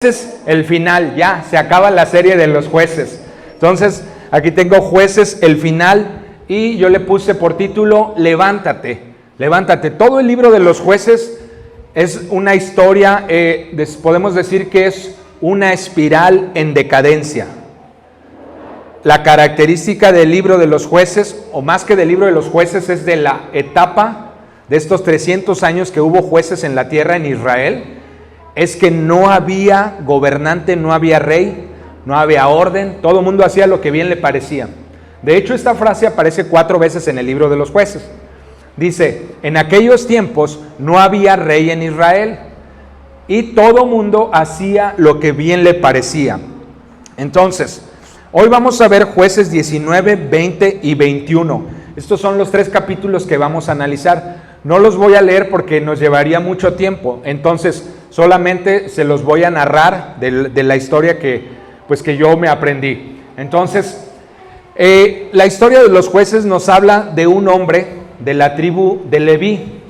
Jueces, el final, ya, se acaba la serie de los jueces. Entonces, aquí tengo Jueces, el final, y yo le puse por título, Levántate, levántate. Todo el libro de los jueces es una historia, podemos decir que es una espiral en decadencia. La característica del libro de los jueces, o más que del libro de los jueces, es de la etapa de estos 300 años que hubo jueces en la tierra en Israel, es que no había gobernante, no había rey, no había orden, todo el mundo hacía lo que bien le parecía. De hecho, esta frase aparece 4 veces en el libro de los jueces. Dice, en aquellos tiempos no había rey en Israel y todo mundo hacía lo que bien le parecía. Entonces, hoy vamos a ver Jueces 19, 20 y 21. Estos son los 3 capítulos que vamos a analizar. No los voy a leer porque nos llevaría mucho tiempo, entonces solamente se los voy a narrar de la historia que yo me aprendí. Entonces, la historia de los jueces nos habla de un hombre de la tribu de Leví.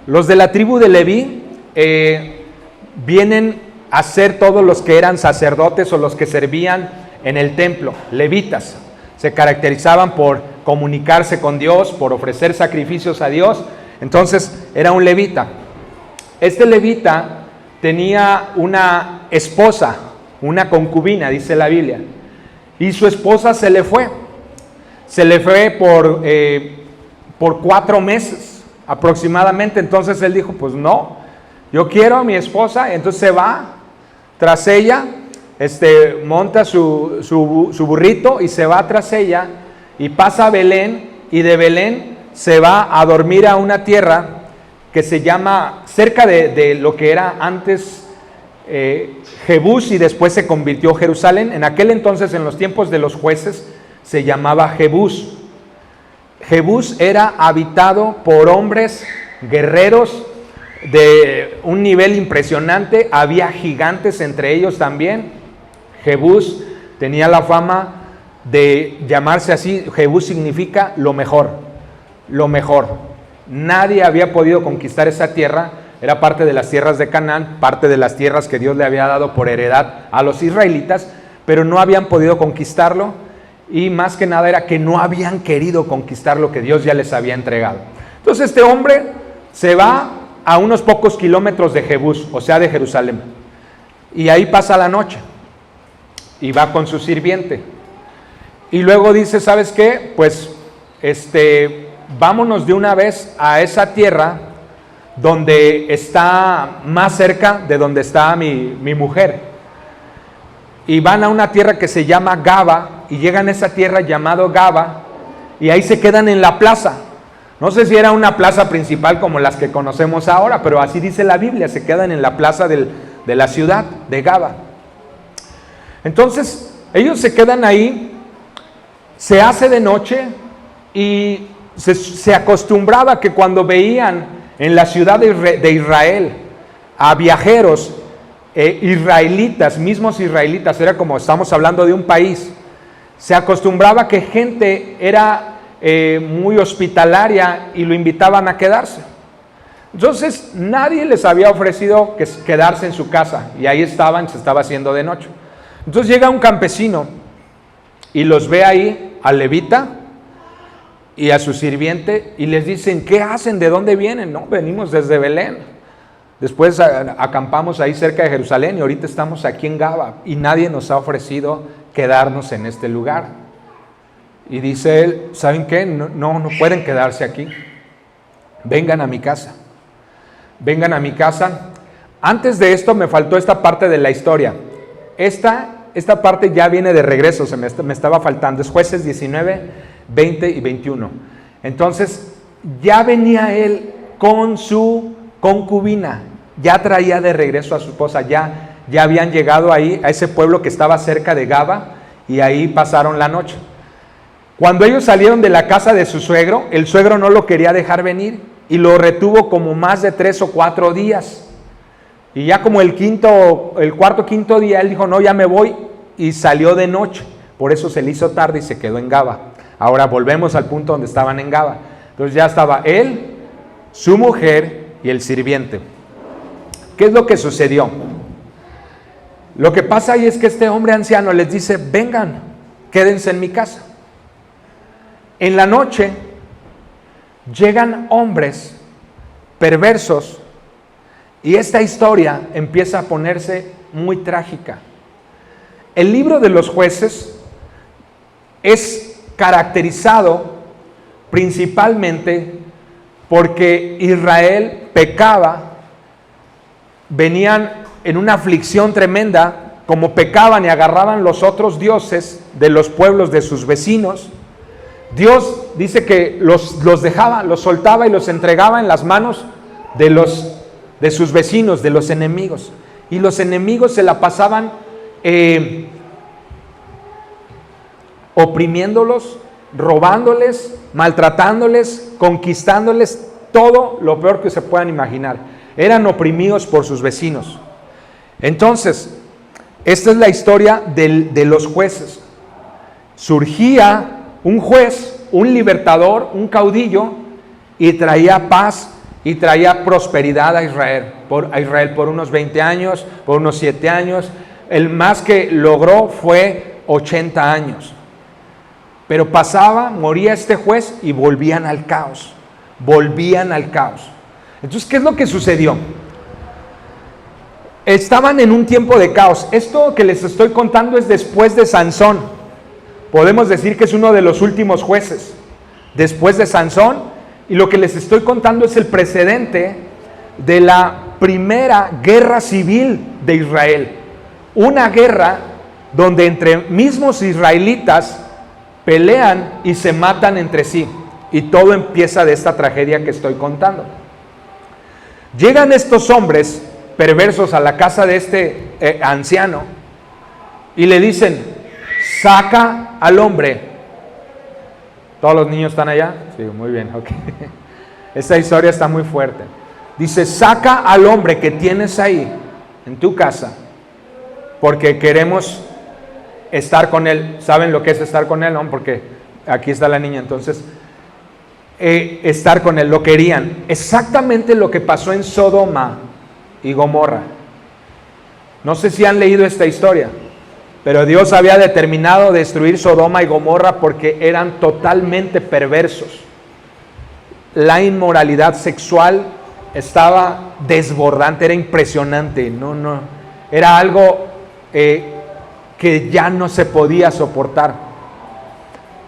Los de la tribu de Leví vienen a ser todos los que eran sacerdotes o los que servían en el templo, levitas. Se caracterizaban por comunicarse con Dios, por ofrecer sacrificios a Dios. Entonces era un levita. Este levita tenía una esposa, una concubina, dice la Biblia, y su esposa se le fue por 4 meses aproximadamente. Entonces él dijo, pues no, yo quiero a mi esposa. Entonces se va tras ella, monta su burrito y se va tras ella y pasa a Belén, y de Belén se va a dormir a una tierra que se llama, cerca de lo que era antes Jebús, y después se convirtió Jerusalén. En aquel entonces, en los tiempos de los jueces, se llamaba Jebús. Jebús era habitado por hombres guerreros de un nivel impresionante. Había gigantes entre ellos también. Jebús tenía la fama de llamarse así. Jebús significa lo mejor. Lo mejor. Nadie había podido conquistar esa tierra. Era parte de las tierras de Canaán, parte de las tierras que Dios le había dado por heredad a los israelitas, pero no habían podido conquistarlo, y más que nada era que no habían querido conquistar lo que Dios ya les había entregado. Entonces este hombre se va a unos pocos kilómetros de Jebús, o sea de Jerusalén, y ahí pasa la noche y va con su sirviente, y luego dice, ¿sabes qué? Pues vámonos de una vez a esa tierra donde está más cerca de donde está mi mujer. Y van a una tierra que se llama Gaba, y llegan a esa tierra llamado Gaba, y ahí se quedan en la plaza. No sé si era una plaza principal como las que conocemos ahora, pero así dice la Biblia, se quedan en la plaza de la ciudad de Gaba. Entonces, ellos se quedan ahí, se hace de noche, y se acostumbraba que cuando veían en la ciudad de Israel a viajeros israelitas, mismos israelitas, era como estamos hablando de un país, se acostumbraba que gente era muy hospitalaria y lo invitaban a quedarse. Entonces nadie les había ofrecido quedarse en su casa, y ahí estaban, se estaba haciendo de noche. Entonces llega un campesino y los ve ahí, al levita y a su sirviente, y les dicen, ¿qué hacen? ¿De dónde vienen? No, venimos desde Belén. Después acampamos ahí cerca de Jerusalén y ahorita estamos aquí en Gaba y nadie nos ha ofrecido quedarnos en este lugar. Y dice él, ¿saben qué? No pueden quedarse aquí. Vengan a mi casa. Vengan a mi casa. Antes de esto me faltó esta parte de la historia. Esta parte ya viene de regreso, me estaba faltando. Es Jueces 19, 20 y 21. Entonces ya venía él con su concubina, ya traía de regreso a su esposa, ya habían llegado ahí a ese pueblo que estaba cerca de Gaba, y ahí pasaron la noche. Cuando ellos salieron de la casa de su suegro, el suegro no lo quería dejar venir y lo retuvo como más de 3 o 4 días, y ya como el cuarto, quinto día él dijo, no, ya me voy, y salió de noche. Por eso se le hizo tarde y se quedó en Gaba. Ahora volvemos al punto donde estaban en Gaba. Entonces ya estaba él, su mujer y el sirviente. ¿Qué es lo que sucedió? Lo que pasa ahí es que este hombre anciano les dice, vengan, quédense en mi casa. En la noche llegan hombres perversos y esta historia empieza a ponerse muy trágica. El libro de los Jueces es caracterizado principalmente porque Israel pecaba, venían en una aflicción tremenda, como pecaban y agarraban los otros dioses de los pueblos de sus vecinos. Dios dice que los dejaba, los soltaba y los entregaba en las manos de sus vecinos, de los enemigos. Y los enemigos se la pasaban oprimiéndolos, robándoles, maltratándoles, conquistándoles, todo lo peor que se puedan imaginar. Eran oprimidos por sus vecinos. Entonces, esta es la historia de los jueces. Surgía un juez, un libertador, un caudillo, y traía paz y traía prosperidad a Israel por unos 20 años, por unos 7 años. El más que logró fue 80 años. Pero pasaba, moría este juez y volvían al caos. Volvían al caos. Entonces, ¿qué es lo que sucedió? Estaban en un tiempo de caos. Esto que les estoy contando es después de Sansón. Podemos decir que es uno de los últimos jueces. Después de Sansón, y lo que les estoy contando es el precedente de la primera guerra civil de Israel. Una guerra donde entre mismos israelitas pelean y se matan entre sí. Y todo empieza de esta tragedia que estoy contando. Llegan estos hombres perversos a la casa de este anciano y le dicen, saca al hombre. ¿Todos los niños están allá? Sí, muy bien, ok. Esta historia está muy fuerte. Dice, saca al hombre que tienes ahí en tu casa, porque queremos estar con él. ¿Saben lo que es estar con él? No, porque aquí está la niña. Entonces, estar con él, lo querían. Exactamente lo que pasó en Sodoma y Gomorra. No sé si han leído esta historia, pero Dios había determinado destruir Sodoma y Gomorra porque eran totalmente perversos. La inmoralidad sexual estaba desbordante, era impresionante. Era algo que ya no se podía soportar.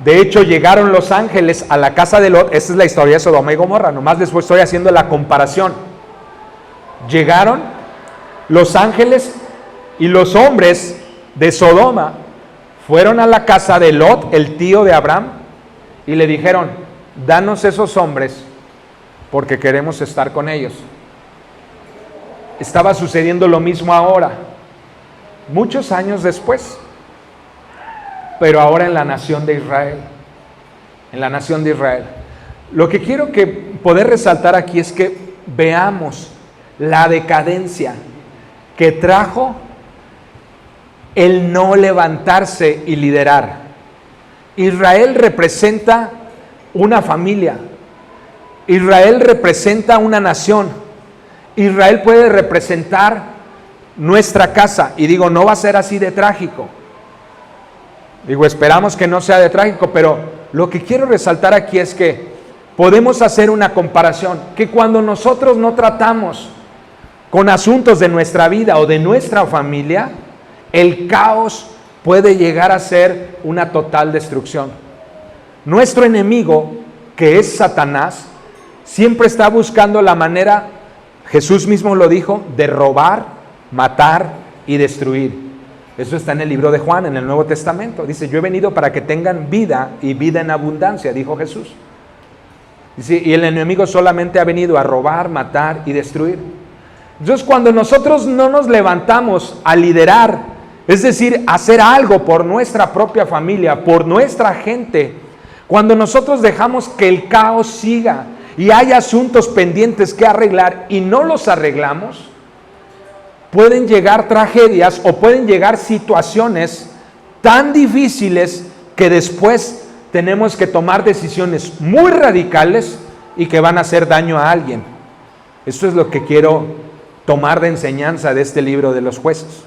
De hecho, llegaron los ángeles a la casa de Lot. Esta es la historia de Sodoma y Gomorra. Nomás después estoy haciendo la comparación. Llegaron los ángeles y los hombres de Sodoma fueron a la casa de Lot, el tío de Abraham, y le dijeron, danos esos hombres porque queremos estar con ellos. Estaba sucediendo lo mismo ahora, muchos años después, pero ahora en la nación de Israel. En la nación de Israel. Lo que quiero poder resaltar aquí es que veamos la decadencia que trajo el no levantarse y liderar. Israel representa una familia. Israel representa una nación. Israel puede representar nuestra casa. Y digo, no va a ser así de trágico. Digo, esperamos que no sea de trágico, pero lo que quiero resaltar aquí es que podemos hacer una comparación, que cuando nosotros no tratamos con asuntos de nuestra vida o de nuestra familia, el caos puede llegar a ser una total destrucción. Nuestro enemigo, que es Satanás, siempre está buscando la manera, Jesús mismo lo dijo, de robar, matar y destruir. Eso está en el libro de Juan, en el Nuevo Testamento. Dice, yo he venido para que tengan vida y vida en abundancia, dijo Jesús. Dice, y el enemigo solamente ha venido a robar, matar y destruir. Entonces, cuando nosotros no nos levantamos a liderar, es decir, hacer algo por nuestra propia familia, por nuestra gente, cuando nosotros dejamos que el caos siga y hay asuntos pendientes que arreglar y no los arreglamos, pueden llegar tragedias o pueden llegar situaciones tan difíciles que después tenemos que tomar decisiones muy radicales y que van a hacer daño a alguien. Esto es lo que quiero tomar de enseñanza de este libro de los jueces.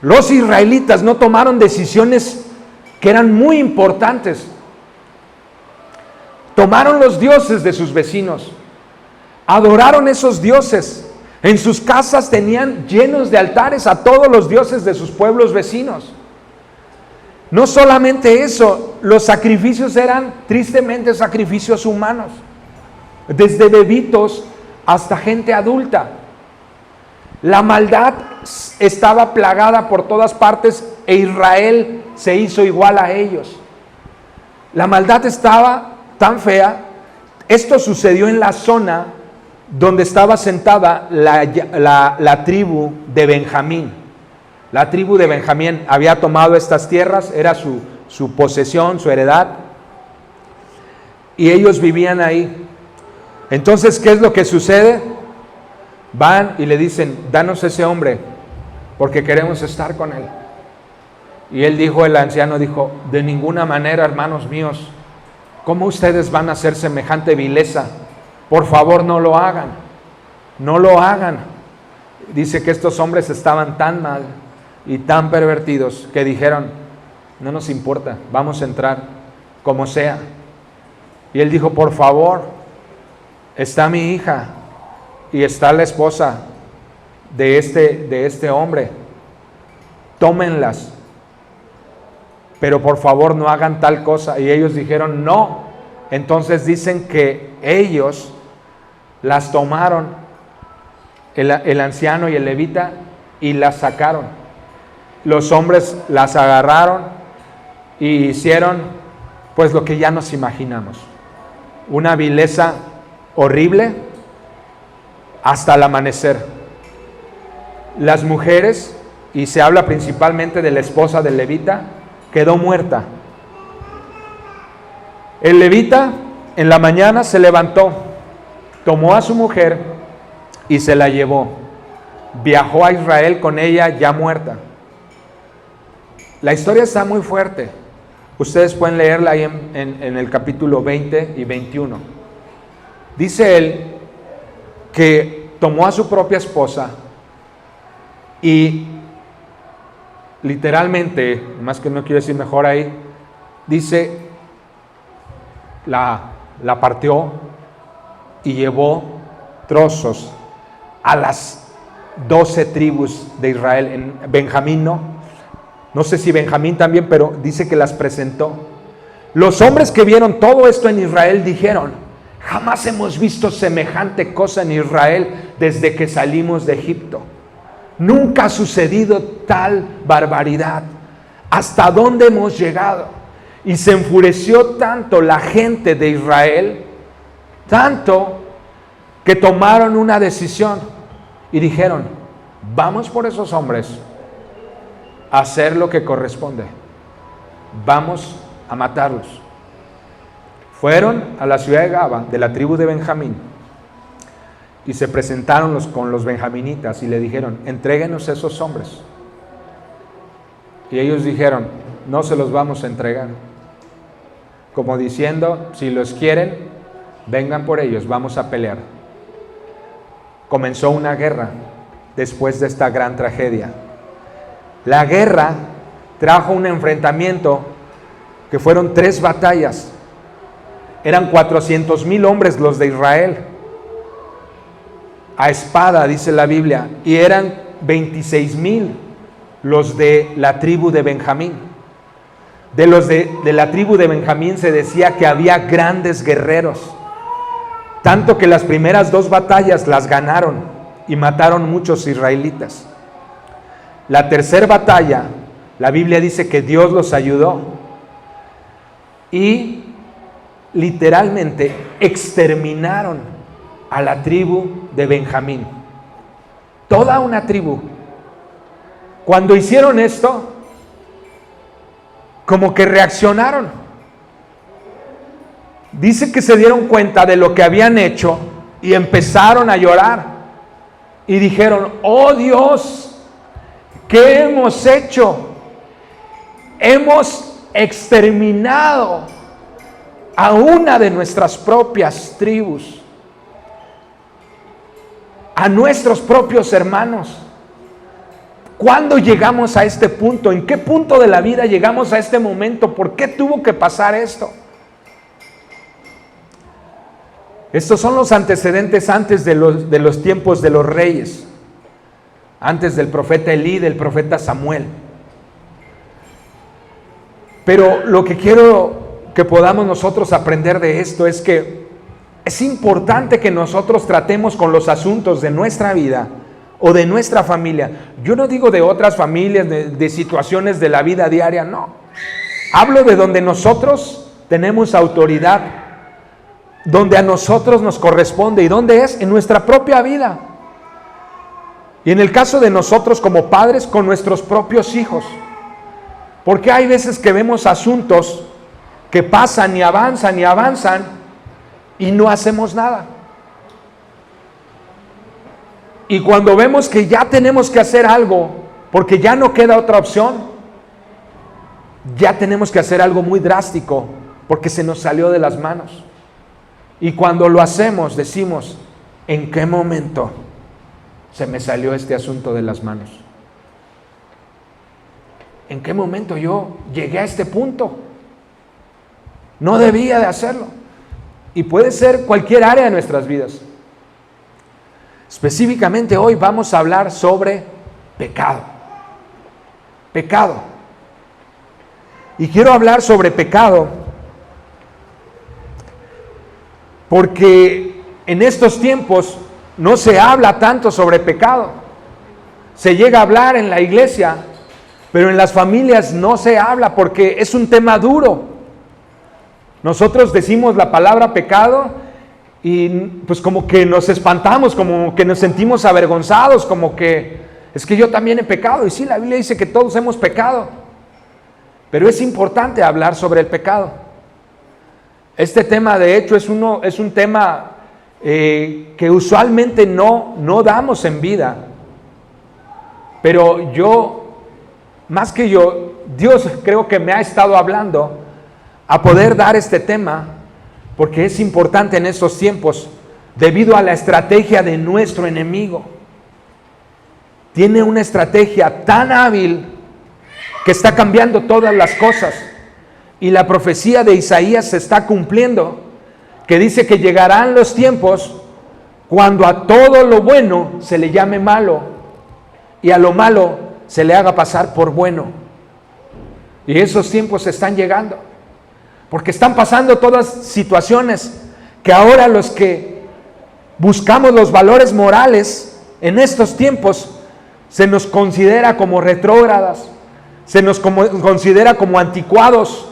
Los israelitas no tomaron decisiones que eran muy importantes. Tomaron los dioses de sus vecinos, adoraron esos dioses. En sus casas tenían llenos de altares a todos los dioses de sus pueblos vecinos. No solamente eso, los sacrificios eran tristemente sacrificios humanos, desde bebitos hasta gente adulta. La maldad estaba plagada por todas partes e Israel se hizo igual a ellos. La maldad estaba tan fea. Esto sucedió en la zona donde estaba sentada la tribu de Benjamín. La tribu de Benjamín había tomado estas tierras, era su posesión, su heredad, y ellos vivían ahí. Entonces, ¿qué es lo que sucede? Van y le dicen, danos ese hombre, porque queremos estar con él. Y él dijo, el anciano dijo, de ninguna manera, hermanos míos, ¿cómo ustedes van a hacer semejante vileza? Por favor, no lo hagan, no lo hagan. Dice que estos hombres estaban tan mal y tan pervertidos que dijeron, no nos importa, vamos a entrar como sea. Y él dijo, por favor, está mi hija y está la esposa de este hombre, tómenlas, pero por favor no hagan tal cosa. Y ellos dijeron no. Entonces dicen que ellos las tomaron, el anciano y el levita, y las sacaron. Los hombres las agarraron y hicieron pues lo que ya nos imaginamos, una vileza horrible hasta el amanecer. Las mujeres, y se habla principalmente de la esposa del levita, quedó muerta. El levita en la mañana se levantó, tomó a su mujer y se la llevó. Viajó a Israel con ella ya muerta. La historia está muy fuerte. Ustedes pueden leerla ahí en el capítulo 20 y 21. Dice él que tomó a su propia esposa y literalmente, más que no quiero decir mejor ahí, dice, la partió y llevó trozos a las 12 tribus de Israel. En Benjamín no sé si Benjamín también, pero dice que las presentó. Los hombres que vieron todo esto en Israel dijeron, jamás hemos visto semejante cosa en Israel desde que salimos de Egipto. Nunca ha sucedido tal barbaridad. ¿Hasta dónde hemos llegado? Y se enfureció tanto la gente de Israel, tanto que tomaron una decisión y dijeron, vamos por esos hombres a hacer lo que corresponde. Vamos a matarlos. Fueron a la ciudad de Gaba, de la tribu de Benjamín, y se presentaron con los benjaminitas y le dijeron, entréguenos esos hombres. Y ellos dijeron, no se los vamos a entregar. Como diciendo, si los quieren, vengan por ellos, vamos a pelear. Comenzó una guerra después de esta gran tragedia. La guerra trajo un enfrentamiento que fueron 3 batallas. Eran 400,000 hombres los de Israel, a espada, dice la Biblia, y eran 26,000 los de la tribu de Benjamín. De los de la tribu de Benjamín se decía que había grandes guerreros, tanto que las primeras 2 batallas las ganaron y mataron muchos israelitas. La tercera batalla, la Biblia dice que Dios los ayudó y literalmente exterminaron a la tribu de Benjamín. Toda una tribu. Cuando hicieron esto, como que reaccionaron. Dice que se dieron cuenta de lo que habían hecho y empezaron a llorar. Y dijeron, oh Dios, ¿qué hemos hecho? Hemos exterminado a una de nuestras propias tribus, a nuestros propios hermanos. ¿Cuándo llegamos a este punto? ¿En qué punto de la vida llegamos a este momento? ¿Por qué tuvo que pasar esto? Estos son los antecedentes antes de los tiempos de los reyes, antes del profeta Elí, del profeta Samuel. Pero lo que quiero que podamos nosotros aprender de esto es que es importante que nosotros tratemos con los asuntos de nuestra vida o de nuestra familia. Yo no digo de otras familias, de situaciones de la vida diaria, no. Hablo de donde nosotros tenemos autoridad, donde a nosotros nos corresponde. ¿Y dónde es? En nuestra propia vida. Y en el caso de nosotros como padres, con nuestros propios hijos. Porque hay veces que vemos asuntos que pasan y avanzan y no hacemos nada. Y cuando vemos que ya tenemos que hacer algo, porque ya no queda otra opción, ya tenemos que hacer algo muy drástico, porque se nos salió de las manos. Y cuando lo hacemos, decimos, ¿en qué momento se me salió este asunto de las manos? ¿En qué momento yo llegué a este punto? No debía de hacerlo. Y puede ser cualquier área de nuestras vidas. Específicamente hoy vamos a hablar sobre pecado. Pecado. Y quiero hablar sobre pecado porque en estos tiempos no se habla tanto sobre pecado. Se llega a hablar en la iglesia, pero en las familias no se habla porque es un tema duro. Nosotros decimos la palabra pecado y pues como que nos espantamos, como que nos sentimos avergonzados, como que es que yo también he pecado. Y sí, la Biblia dice que todos hemos pecado, pero es importante hablar sobre el pecado. Este tema de hecho es un tema que usualmente no damos en vida, pero Dios creo que me ha estado hablando a poder dar este tema, porque es importante en estos tiempos, debido a la estrategia de nuestro enemigo. Tiene una estrategia tan hábil que está cambiando todas las cosas, y la profecía de Isaías se está cumpliendo, que dice que llegarán los tiempos cuando a todo lo bueno se le llame malo, y a lo malo se le haga pasar por bueno. Y esos tiempos están llegando, porque están pasando todas situaciones que ahora los que buscamos los valores morales en estos tiempos se nos considera como retrógradas, se nos considera como anticuados,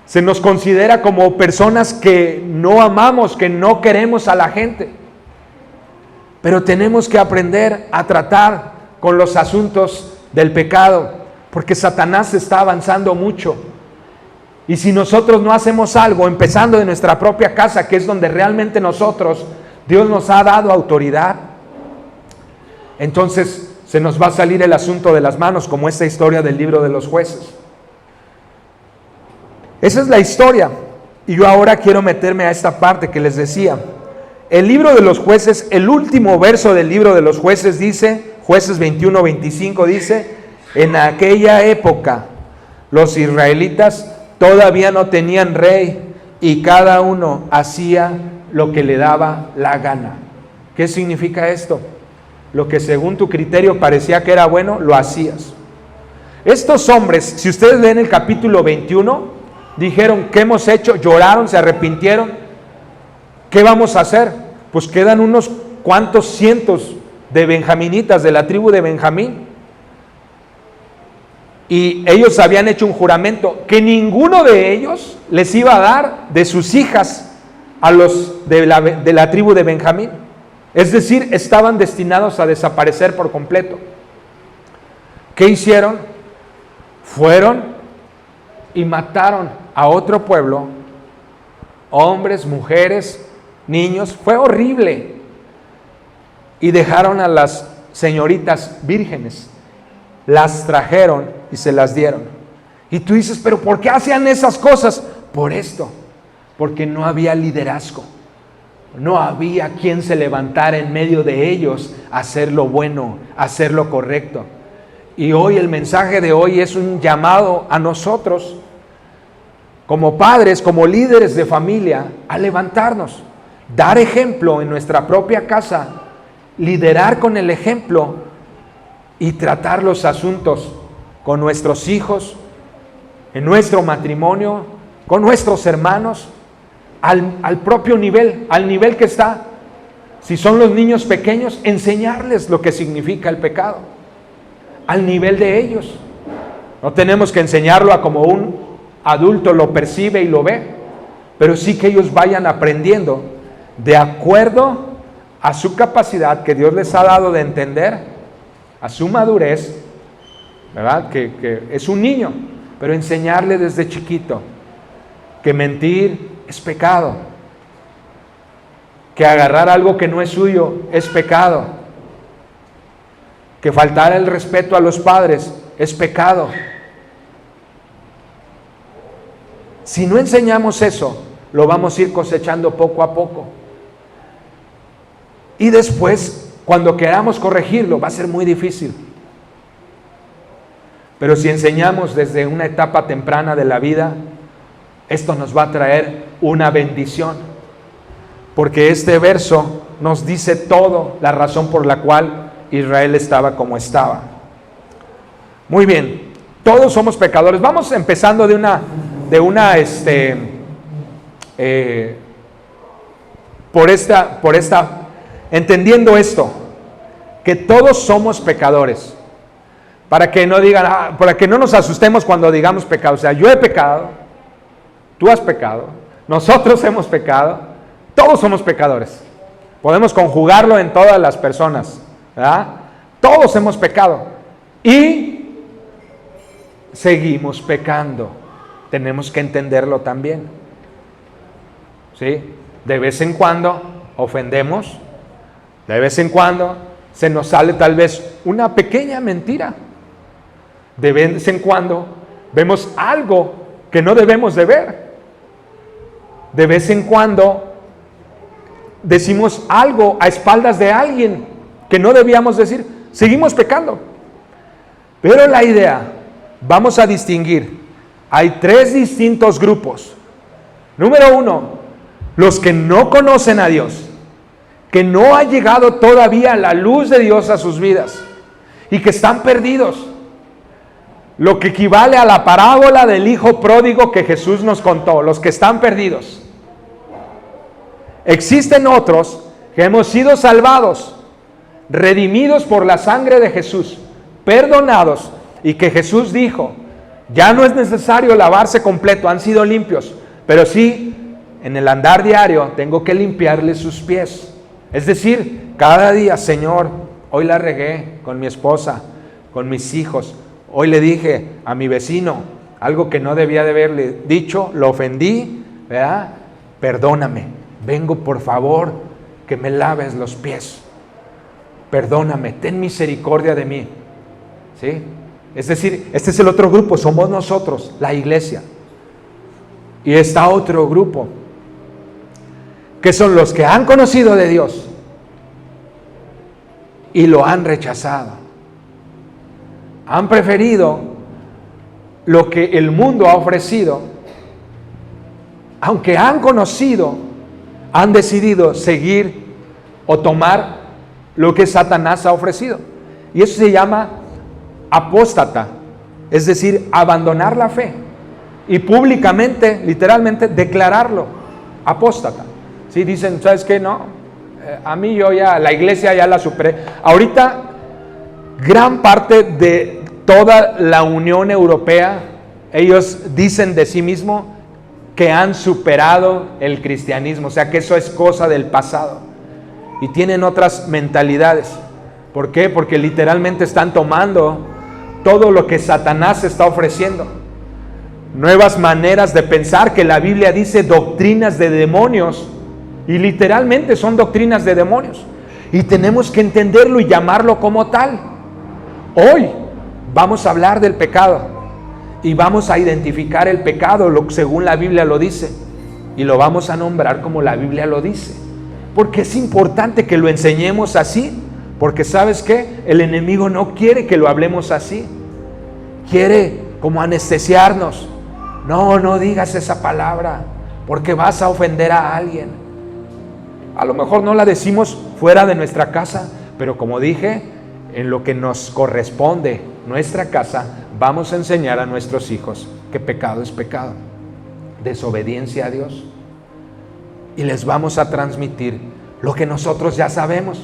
se nos considera como personas que no amamos, que no queremos a la gente. Pero tenemos que aprender a tratar con los asuntos del pecado, porque Satanás está avanzando mucho. Y si nosotros no hacemos algo, empezando de nuestra propia casa, que es donde realmente Dios nos ha dado autoridad, entonces se nos va a salir el asunto de las manos, como esta historia del libro de los jueces. Esa es la historia. Y yo ahora quiero meterme a esta parte que les decía. El libro de los jueces, el último verso del libro de los jueces dice, Jueces 21-25 dice, en aquella época los israelitas todavía no tenían rey y cada uno hacía lo que le daba la gana. ¿Qué significa esto? Lo que según tu criterio parecía que era bueno, lo hacías. Estos hombres, si ustedes leen el capítulo 21, dijeron, ¿qué hemos hecho? Lloraron, se arrepintieron. ¿Qué vamos a hacer? Pues quedan unos cuantos cientos de benjaminitas de la tribu de Benjamín. Y ellos habían hecho un juramento que ninguno de ellos les iba a dar de sus hijas a los de la tribu de Benjamín. Es decir, estaban destinados a desaparecer por completo. ¿Qué hicieron? Fueron y mataron a otro pueblo, hombres, mujeres, niños. Fue horrible. Y dejaron a las señoritas vírgenes. Las trajeron y se las dieron. Y tú dices, ¿pero por qué hacían esas cosas? Por esto, porque no había liderazgo. No había quien se levantara en medio de ellos a hacer lo bueno, a hacer lo correcto. Y hoy el mensaje de hoy es un llamado a nosotros, como padres, como líderes de familia, a levantarnos, dar ejemplo en nuestra propia casa, liderar con el ejemplo y tratar los asuntos con nuestros hijos, en nuestro matrimonio, con nuestros hermanos, al propio nivel, al nivel que está. Si son los niños pequeños, enseñarles lo que significa el pecado, al nivel de ellos. No tenemos que enseñarlo a como un adulto lo percibe y lo ve, pero sí que ellos vayan aprendiendo de acuerdo a su capacidad que Dios les ha dado de entender, a su madurez, ¿verdad? Que es un niño, pero enseñarle desde chiquito que mentir es pecado, que agarrar algo que no es suyo es pecado, que faltar el respeto a los padres es pecado. Si no enseñamos eso, lo vamos a ir cosechando poco a poco. Y después, cuando queramos corregirlo, va a ser muy difícil. Pero si enseñamos desde una etapa temprana de la vida, esto nos va a traer una bendición. Porque este verso nos dice todo, la razón por la cual Israel estaba como estaba. Muy bien, todos somos pecadores. Vamos empezando entendiendo esto, que todos somos pecadores. Para que no digan, para que no nos asustemos cuando digamos pecado. O sea, yo he pecado, tú has pecado, nosotros hemos pecado, todos somos pecadores. Podemos conjugarlo en todas las personas, ¿verdad? Todos hemos pecado y seguimos pecando. Tenemos que entenderlo también, ¿sí? De vez en cuando ofendemos, de vez en cuando se nos sale tal vez una pequeña mentira. De vez en cuando vemos algo que no debemos de ver. De vez en cuando decimos algo a espaldas de alguien que no debíamos decir. Seguimos pecando. Pero la idea, vamos a distinguir. Hay 3 distintos grupos. Número 1, los que no conocen a Dios, que no ha llegado todavía la luz de Dios a sus vidas y que están perdidos. Lo que equivale a la parábola del hijo pródigo que Jesús nos contó, los que están perdidos. Existen otros que hemos sido salvados, redimidos por la sangre de Jesús, perdonados, y que Jesús dijo, ya no es necesario lavarse completo, han sido limpios, pero sí, en el andar diario tengo que limpiarle sus pies. Es decir, cada día, Señor, hoy la regué con mi esposa, con mis hijos. Hoy le dije a mi vecino algo que no debía de haberle dicho, lo ofendí, ¿verdad? Perdóname, vengo por favor que me laves los pies. Perdóname, ten misericordia de mí. ¿Sí? Es decir, este es el otro grupo, somos nosotros, la iglesia. Y está otro grupo, que son los que han conocido de Dios y lo han rechazado. Han preferido lo que el mundo ha ofrecido. Aunque han conocido, han decidido seguir o tomar lo que Satanás ha ofrecido. Y eso se llama apóstata, es decir, abandonar la fe y públicamente, literalmente, declararlo apóstata. Si dicen, ¿sabes qué? No, a mí la iglesia ya la superé. Ahorita, gran parte de toda la Unión Europea, ellos dicen de sí mismos que han superado el cristianismo, o sea que eso es cosa del pasado. Y tienen otras mentalidades. ¿Por qué? Porque literalmente están tomando todo lo que Satanás está ofreciendo. Nuevas maneras de pensar, que la Biblia dice doctrinas de demonios, y literalmente son doctrinas de demonios. Y tenemos que entenderlo y llamarlo como tal. Hoy vamos a hablar del pecado y vamos a identificar el pecado según la Biblia lo dice, y lo vamos a nombrar como la Biblia lo dice, porque es importante que lo enseñemos así, Porque ¿sabes qué? El enemigo no quiere que lo hablemos así. Quiere como anestesiarnos. No digas esa palabra, porque vas a ofender a alguien. A lo mejor no la decimos fuera de nuestra casa, pero como dije, en lo que nos corresponde, nuestra casa, vamos a enseñar a nuestros hijos que pecado es pecado, desobediencia a Dios. Y les vamos a transmitir lo que nosotros ya sabemos.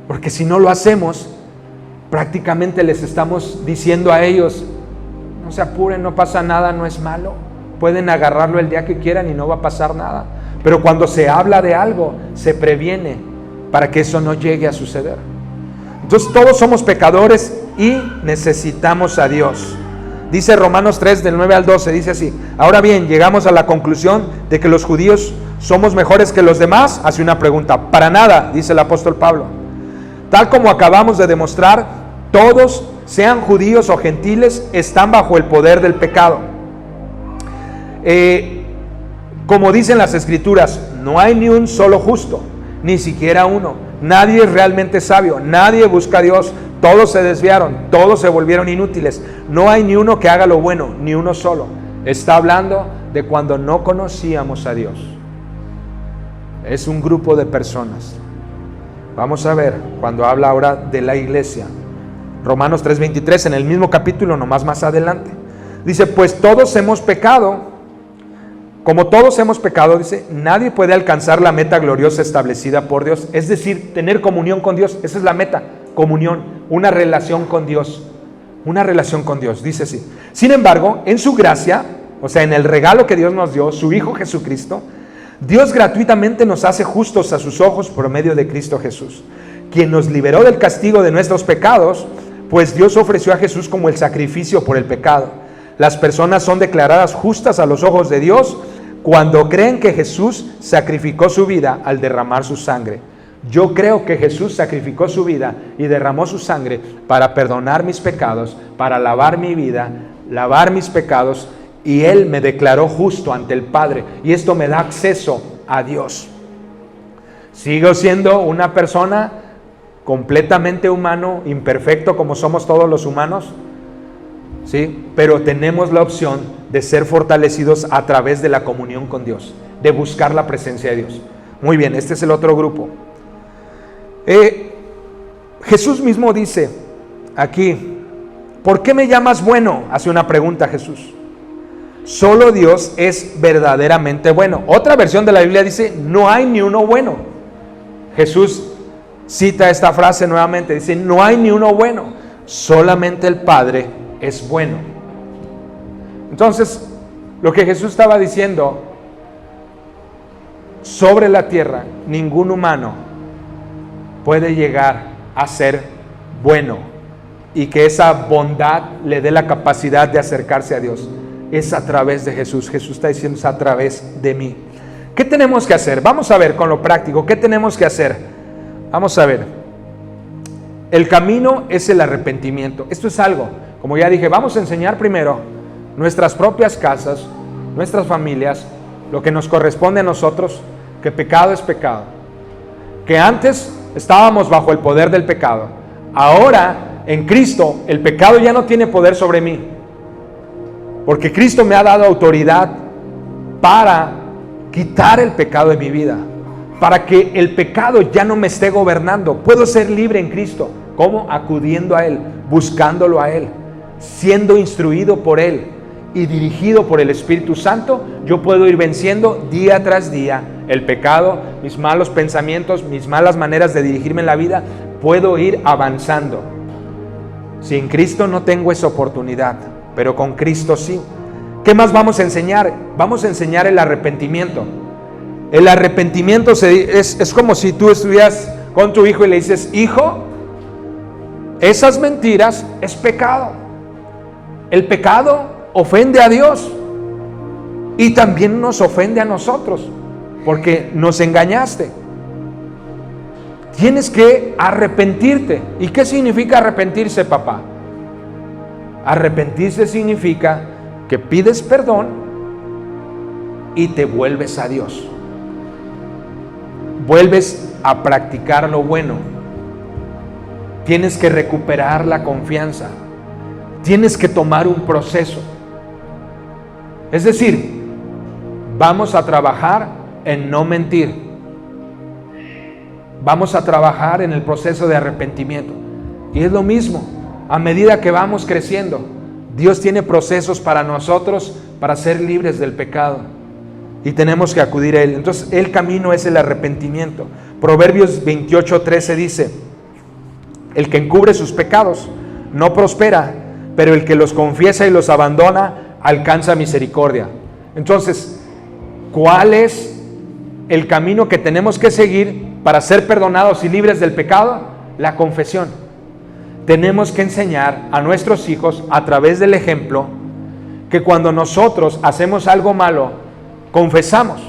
Porque si no lo hacemos, prácticamente les estamos diciendo a ellos, no se apuren, no pasa nada, no es malo. Pueden agarrarlo el día que quieran y no va a pasar nada. Pero cuando se habla de algo, se previene para que eso no llegue a suceder. Entonces todos somos pecadores y necesitamos a Dios. Dice Romanos 3 del 9 al 12, dice así: ahora bien, llegamos a la conclusión de que los judíos somos mejores que los demás. Hace una pregunta: para nada, dice el apóstol Pablo. Tal como acabamos de demostrar, todos, sean judíos o gentiles, están bajo el poder del pecado. Como dicen las escrituras, no hay ni un solo justo, ni siquiera uno. Nadie es realmente sabio, nadie busca a Dios. Todos se desviaron, todos se volvieron inútiles. No hay ni uno que haga lo bueno, ni uno solo. Está hablando de cuando no conocíamos a Dios. Es un grupo de personas. Vamos a ver cuando habla ahora de la iglesia. Romanos 3:23, en el mismo capítulo, nomás más adelante. Dice, pues todos hemos pecado. Como todos hemos pecado, dice, nadie puede alcanzar la meta gloriosa establecida por Dios. Es decir, tener comunión con Dios. Esa es la meta, comunión, una relación con Dios. Una relación con Dios, dice así. Sin embargo, en su gracia, o sea, en el regalo que Dios nos dio, su Hijo Jesucristo, Dios gratuitamente nos hace justos a sus ojos por medio de Cristo Jesús, quien nos liberó del castigo de nuestros pecados, pues Dios ofreció a Jesús como el sacrificio por el pecado. Las personas son declaradas justas a los ojos de Dios cuando creen que Jesús sacrificó su vida al derramar su sangre. Yo creo que Jesús sacrificó su vida y derramó su sangre para perdonar mis pecados, para lavar mi vida, lavar mis pecados, y Él me declaró justo ante el Padre, y esto me da acceso a Dios. Sigo siendo una persona completamente humano, imperfecto como somos todos los humanos, ¿sí? Pero tenemos la opción de ser fortalecidos a través de la comunión con Dios, de buscar la presencia de Dios. Muy bien, este es el otro grupo. Jesús mismo dice aquí, ¿por qué me llamas bueno? Hace una pregunta Jesús. Solo Dios es verdaderamente bueno. Otra versión de la Biblia dice, no hay ni uno bueno. Jesús cita esta frase nuevamente, dice, no hay ni uno bueno, solamente el Padre es bueno. Entonces, lo que Jesús estaba diciendo, sobre la tierra, ningún humano puede llegar a ser bueno y que esa bondad le dé la capacidad de acercarse a Dios. Es a través de Jesús. Jesús está diciendo, es a través de mí. ¿Qué tenemos que hacer? Vamos a ver con lo práctico, ¿qué tenemos que hacer? Vamos a ver. El camino es el arrepentimiento. Esto es algo, como ya dije, vamos a enseñar primero nuestras propias casas, nuestras familias, lo que nos corresponde a nosotros, que pecado es pecado. Que antes estábamos bajo el poder del pecado. Ahora, en Cristo, el pecado ya no tiene poder sobre mí. Porque Cristo me ha dado autoridad para quitar el pecado de mi vida, para que el pecado ya no me esté gobernando. Puedo ser libre en Cristo. ¿Cómo? Acudiendo a Él, buscándolo a Él, siendo instruido por Él y dirigido por el Espíritu Santo. Yo puedo ir venciendo día tras día el pecado, mis malos pensamientos, mis malas maneras de dirigirme en la vida. Puedo ir avanzando. Sin Cristo no tengo esa oportunidad, pero con Cristo sí. ¿Qué más vamos a enseñar? Vamos a enseñar el arrepentimiento. El arrepentimiento es como si tú estuvieras con tu hijo y le dices, hijo, esas mentiras es pecado. El pecado ofende a Dios y también nos ofende a nosotros porque nos engañaste. Tienes que arrepentirte. ¿Y qué significa arrepentirse, papá? Arrepentirse significa que pides perdón y te vuelves a Dios. Vuelves a practicar lo bueno. Tienes que recuperar la confianza. Tienes que tomar un proceso. Es decir, vamos a trabajar en no mentir. Vamos a trabajar en el proceso de arrepentimiento. Y es lo mismo, a medida que vamos creciendo, Dios tiene procesos para nosotros para ser libres del pecado. Y tenemos que acudir a Él. Entonces, el camino es el arrepentimiento. Proverbios 28:13 dice: el que encubre sus pecados no prospera, pero el que los confiesa y los abandona alcanza misericordia. Entonces, ¿cuál es el camino que tenemos que seguir para ser perdonados y libres del pecado? La confesión. Tenemos que enseñar a nuestros hijos a través del ejemplo que cuando nosotros hacemos algo malo, confesamos.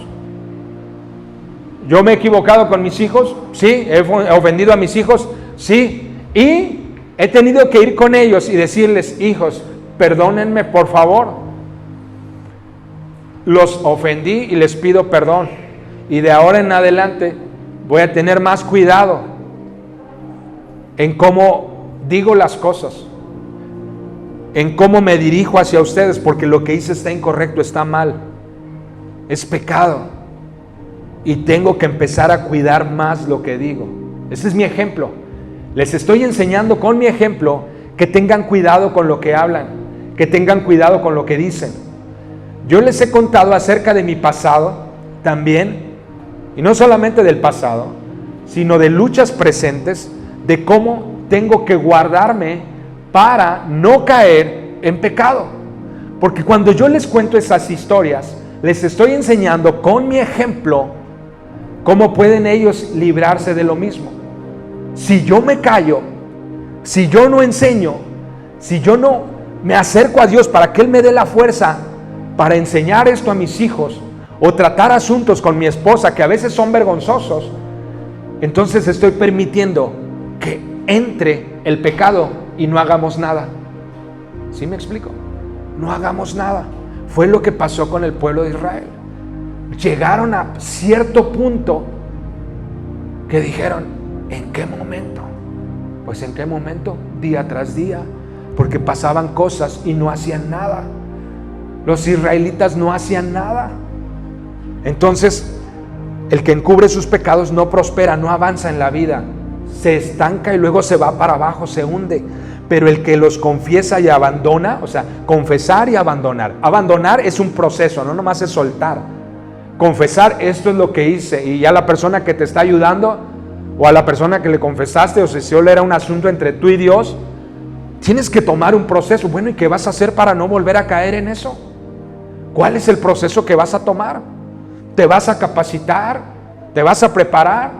¿Yo me he equivocado con mis hijos? Sí. ¿He ofendido a mis hijos? Sí. Y he tenido que ir con ellos y decirles: hijos, perdónenme por favor. Los ofendí y les pido perdón. Y de ahora en adelante voy a tener más cuidado en cómo digo las cosas, en cómo me dirijo hacia ustedes, porque lo que hice está incorrecto, está mal, es pecado. Y tengo que empezar a cuidar más lo que digo. Ese es mi ejemplo. Les estoy enseñando con mi ejemplo que tengan cuidado con lo que hablan, que tengan cuidado con lo que dicen. Yo les he contado acerca de mi pasado también, y no solamente del pasado, sino de luchas presentes, de cómo tengo que guardarme para no caer en pecado. Porque cuando yo les cuento esas historias, les estoy enseñando con mi ejemplo cómo pueden ellos librarse de lo mismo. Si yo me callo, si yo no enseño, si yo no me acerco a Dios para que Él me dé la fuerza para enseñar esto a mis hijos, o tratar asuntos con mi esposa que a veces son vergonzosos, entonces estoy permitiendo que entre el pecado y no hagamos nada. ¿Sí me explico? No hagamos nada. Fue lo que pasó con el pueblo de Israel. Llegaron a cierto punto que dijeron: ¿en qué momento? Pues ¿en qué momento? Día tras día, porque pasaban cosas y no hacían nada. Los israelitas no hacían nada. Entonces, el que encubre sus pecados no prospera, no avanza en la vida, se estanca y luego se va para abajo, se hunde. Pero el que los confiesa y abandona, o sea, confesar y abandonar. Abandonar es un proceso, no nomás es soltar. Confesar: esto es lo que hice, y ya la persona que te está ayudando, o a la persona que le confesaste, o si solo era un asunto entre tú y Dios, tienes que tomar un proceso. Bueno, ¿y qué vas a hacer para no volver a caer en eso? ¿Cuál es el proceso que vas a tomar? ¿Te vas a capacitar? ¿Te vas a preparar?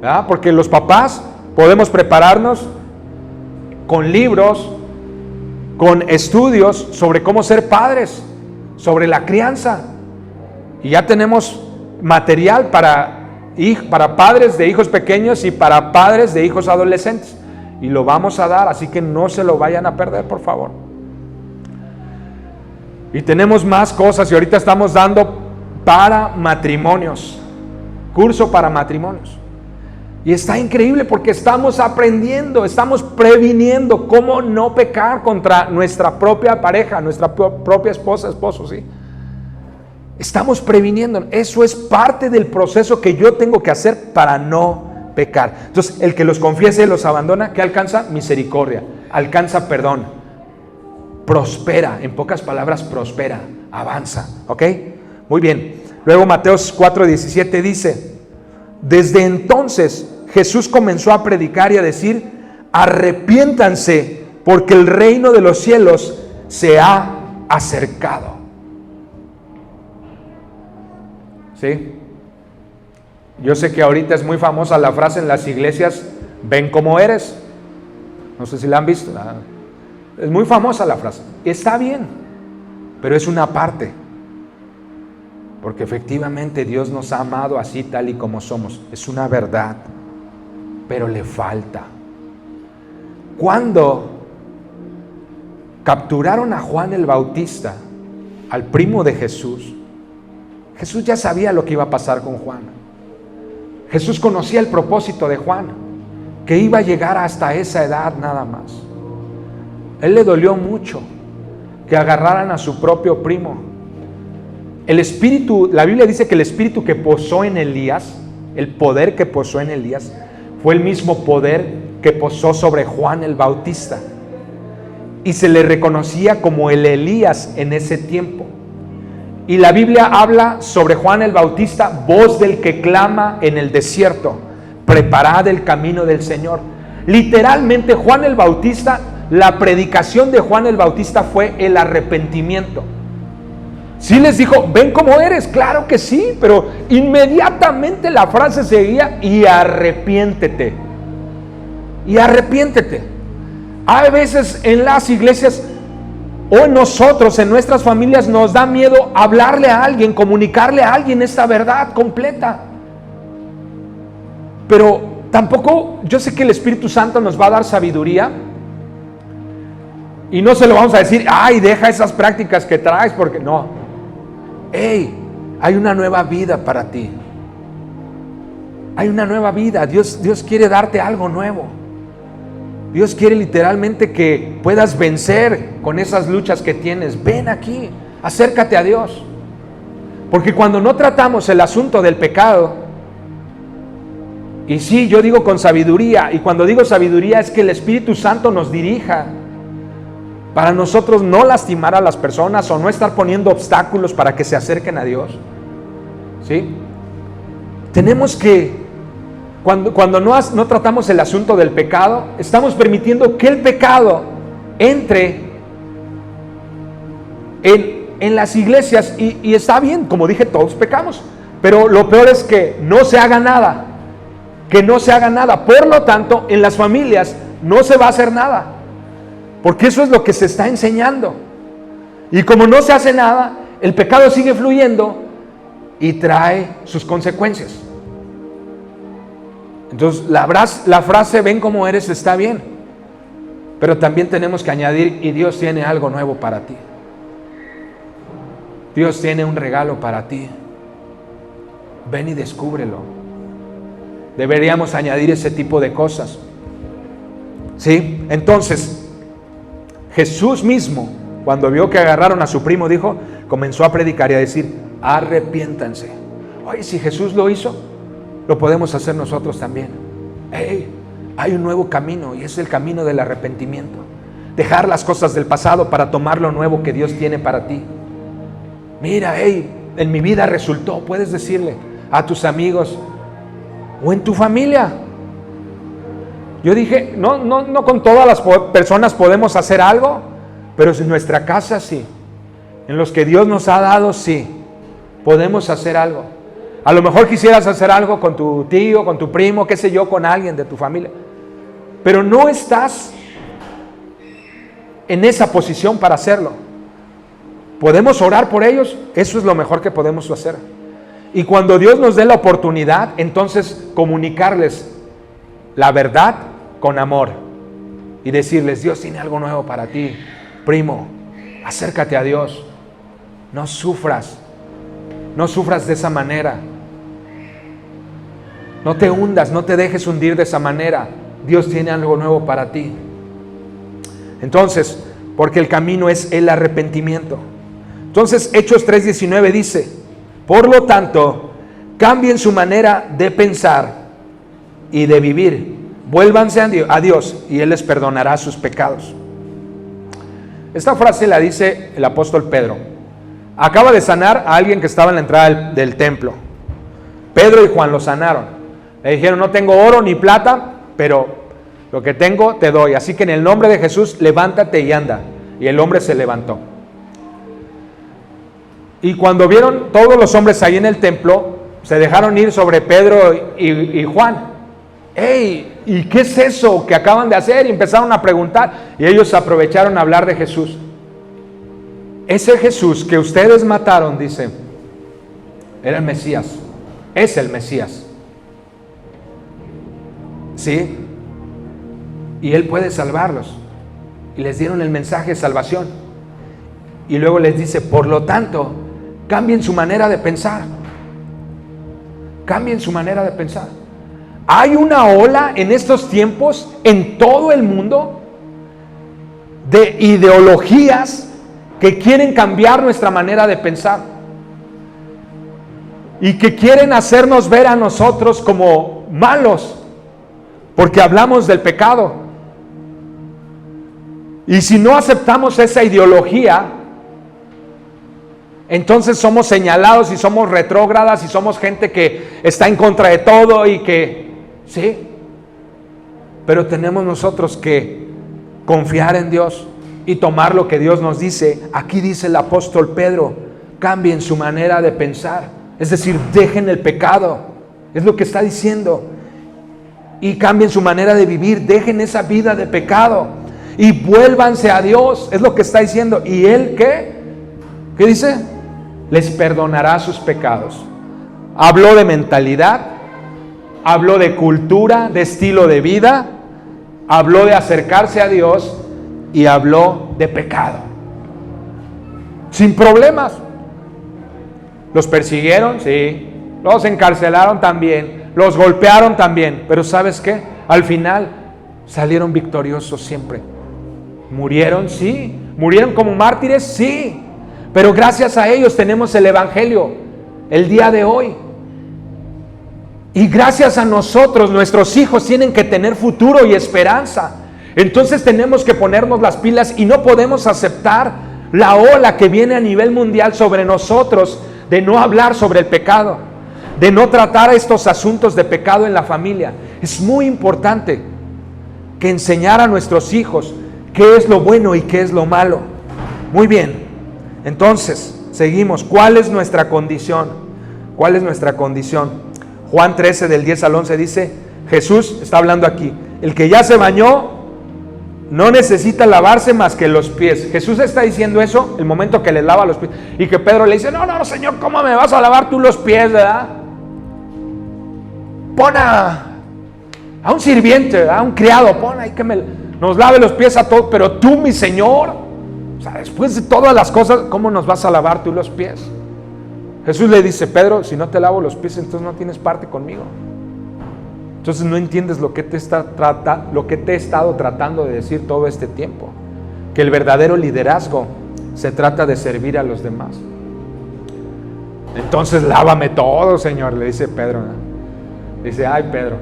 ¿Verdad? Porque los papás podemos prepararnos con libros, con estudios sobre cómo ser padres, sobre la crianza, y ya tenemos material para padres de hijos pequeños y para padres de hijos adolescentes, y lo vamos a dar, así que no se lo vayan a perder, por favor. Y tenemos más cosas, y ahorita estamos dando para matrimonios, curso para matrimonios, y está increíble porque estamos aprendiendo, estamos previniendo cómo no pecar contra nuestra propia pareja, nuestra propia esposa, esposo, ¿sí? Estamos previniendo. Eso es parte del proceso que yo tengo que hacer para no pecar. Entonces, el que los confiesa y los abandona, ¿qué alcanza? Misericordia, alcanza perdón, prospera, en pocas palabras, prospera, avanza, ¿ok? Muy bien. Luego Mateos 4:17 dice: desde entonces Jesús comenzó a predicar y a decir: arrepiéntanse, porque el reino de los cielos se ha acercado. ¿Sí? Yo sé que ahorita es muy famosa la frase en las iglesias: ven como eres. No sé si la han visto. Es muy famosa la frase. Está bien, pero es una parte. Porque efectivamente Dios nos ha amado así, tal y como somos. Es una verdad, pero le falta. Cuando capturaron a Juan el Bautista, al primo de Jesús, Jesús ya sabía lo que iba a pasar con Juan. Jesús conocía el propósito de Juan. que iba a llegar hasta esa edad nada más. Él le dolió mucho que agarraran a su propio primo. El espíritu, la Biblia dice que el espíritu que posó en Elías, el poder que posó en Elías, fue el mismo poder que posó sobre Juan el Bautista. Y se le reconocía como el Elías en ese tiempo. Y la Biblia habla sobre Juan el Bautista, voz del que clama en el desierto, preparad el camino del Señor. Literalmente Juan el Bautista, la predicación de Juan el Bautista fue el arrepentimiento. Sí les dijo, ven como eres, claro que sí, pero inmediatamente la frase seguía, y arrepiéntete. Y arrepiéntete. Hay veces en las iglesias o en nosotros, en nuestras familias, nos da miedo hablarle a alguien, comunicarle a alguien esta verdad completa. Pero tampoco, yo sé que el Espíritu Santo nos va a dar sabiduría. Y no se lo vamos a decir, ay, deja esas prácticas que traes, porque no. Hey, hay una nueva vida para ti. Hay una nueva vida. Dios quiere darte algo nuevo. Dios quiere literalmente que puedas vencer con esas luchas que tienes. Ven aquí, acércate a Dios. Porque cuando no tratamos el asunto del pecado, y sí, yo digo con sabiduría, y cuando digo sabiduría es que el Espíritu Santo nos dirija para nosotros no lastimar a las personas o no estar poniendo obstáculos para que se acerquen a Dios. ¿Sí? Tenemos que, cuando no tratamos el asunto del pecado, estamos permitiendo que el pecado entre en las iglesias y está bien, como dije, todos pecamos, pero lo peor es que no se haga nada, por lo tanto, en las familias no se va a hacer nada, porque eso es lo que se está enseñando, y como no se hace nada, el pecado sigue fluyendo y trae sus consecuencias. Entonces la frase ven como eres está bien, pero también tenemos que añadir, y Dios tiene algo nuevo para ti. Dios tiene un regalo para ti. Ven y descúbrelo. Deberíamos añadir ese tipo de cosas. ¿Sí? Entonces, Jesús mismo, cuando vio que agarraron a su primo, comenzó a predicar y a decir, arrepiéntanse. Oye, si Jesús lo hizo, lo podemos hacer nosotros también. Hey, hay un nuevo camino, y es el camino del arrepentimiento. Dejar las cosas del pasado para tomar lo nuevo que Dios tiene para ti. Mira, hey, en mi vida resultó, puedes decirle a tus amigos o en tu familia. Yo dije, no con todas las personas podemos hacer algo, pero en nuestra casa sí. En los que Dios nos ha dado, sí, podemos hacer algo. A lo mejor quisieras hacer algo con tu tío, con tu primo, qué sé yo, con alguien de tu familia, pero no estás en esa posición para hacerlo. Podemos orar por ellos, eso es lo mejor que podemos hacer. Y cuando Dios nos dé la oportunidad, entonces comunicarles la verdad con amor y decirles, Dios tiene algo nuevo para ti, primo, acércate a Dios, no sufras de esa manera, no te hundas, no te dejes hundir de esa manera. Dios tiene algo nuevo para ti. Entonces, porque el camino es el arrepentimiento. Entonces, Hechos 3:19 dice, por lo tanto, cambien su manera de pensar y de vivir. Vuélvanse a Dios y Él les perdonará sus pecados. Esta frase la dice el apóstol Pedro. Acaba de sanar a alguien que estaba en la entrada del templo. Pedro y Juan lo sanaron. Le dijeron, no tengo oro ni plata, pero lo que tengo te doy. Así que en el nombre de Jesús, levántate y anda. Y el hombre se levantó. Y cuando vieron todos los hombres ahí en el templo, se dejaron ir sobre Pedro y Juan. ¡Ey! ¿Y qué es eso que acaban de hacer? Y empezaron a preguntar. Y ellos aprovecharon a hablar de Jesús. Ese Jesús que ustedes mataron, dice, era el Mesías. Es el Mesías. ¿Sí? Y Él puede salvarlos. Y les dieron el mensaje de salvación. Y luego les dice, por lo tanto, cambien su manera de pensar. Cambien su manera de pensar. Hay una ola en estos tiempos en todo el mundo de ideologías que quieren cambiar nuestra manera de pensar y que quieren hacernos ver a nosotros como malos porque hablamos del pecado. Y si no aceptamos esa ideología, entonces somos señalados y somos retrógradas y somos gente que está en contra de todo y que, sí, pero tenemos nosotros que confiar en Dios y tomar lo que Dios nos dice. Aquí dice el apóstol Pedro, cambien su manera de pensar, es decir, dejen el pecado, es lo que está diciendo, y cambien su manera de vivir, dejen esa vida de pecado y vuélvanse a Dios, es lo que está diciendo. ¿Y Él qué? ¿Qué dice? Les perdonará sus pecados. Habló de mentalidad, habló de cultura, de estilo de vida, habló de acercarse a Dios y habló de pecado. Sin problemas. Los persiguieron, sí. Los encarcelaron también. Los golpearon también. Pero ¿sabes qué? Al final salieron victoriosos siempre. Murieron, sí. Murieron como mártires, sí. Pero gracias a ellos tenemos el Evangelio el día de hoy. Y gracias a nosotros, nuestros hijos tienen que tener futuro y esperanza. Entonces tenemos que ponernos las pilas y no podemos aceptar la ola que viene a nivel mundial sobre nosotros de no hablar sobre el pecado, de no tratar estos asuntos de pecado en la familia. Es muy importante que enseñar a nuestros hijos qué es lo bueno y qué es lo malo. Muy bien, entonces seguimos. ¿Cuál es nuestra condición? ¿Cuál es nuestra condición? Juan 13 del 10 al 11 dice, Jesús está hablando aquí, el que ya se bañó no necesita lavarse más que los pies. Jesús está diciendo eso el momento que le lava los pies. Y que Pedro le dice, no, Señor, ¿cómo me vas a lavar tú los pies, verdad? Pon a un sirviente, a un criado, pon ahí que nos lave los pies a todos. Pero tú, mi Señor, o sea, después de todas las cosas, ¿cómo nos vas a lavar tú los pies? Jesús le dice, Pedro, si no te lavo los pies, entonces no tienes parte conmigo. Entonces no entiendes lo que te he estado tratando de decir todo este tiempo. Que el verdadero liderazgo se trata de servir a los demás. Entonces lávame todo, Señor, le dice Pedro. Dice, ay, Pedro,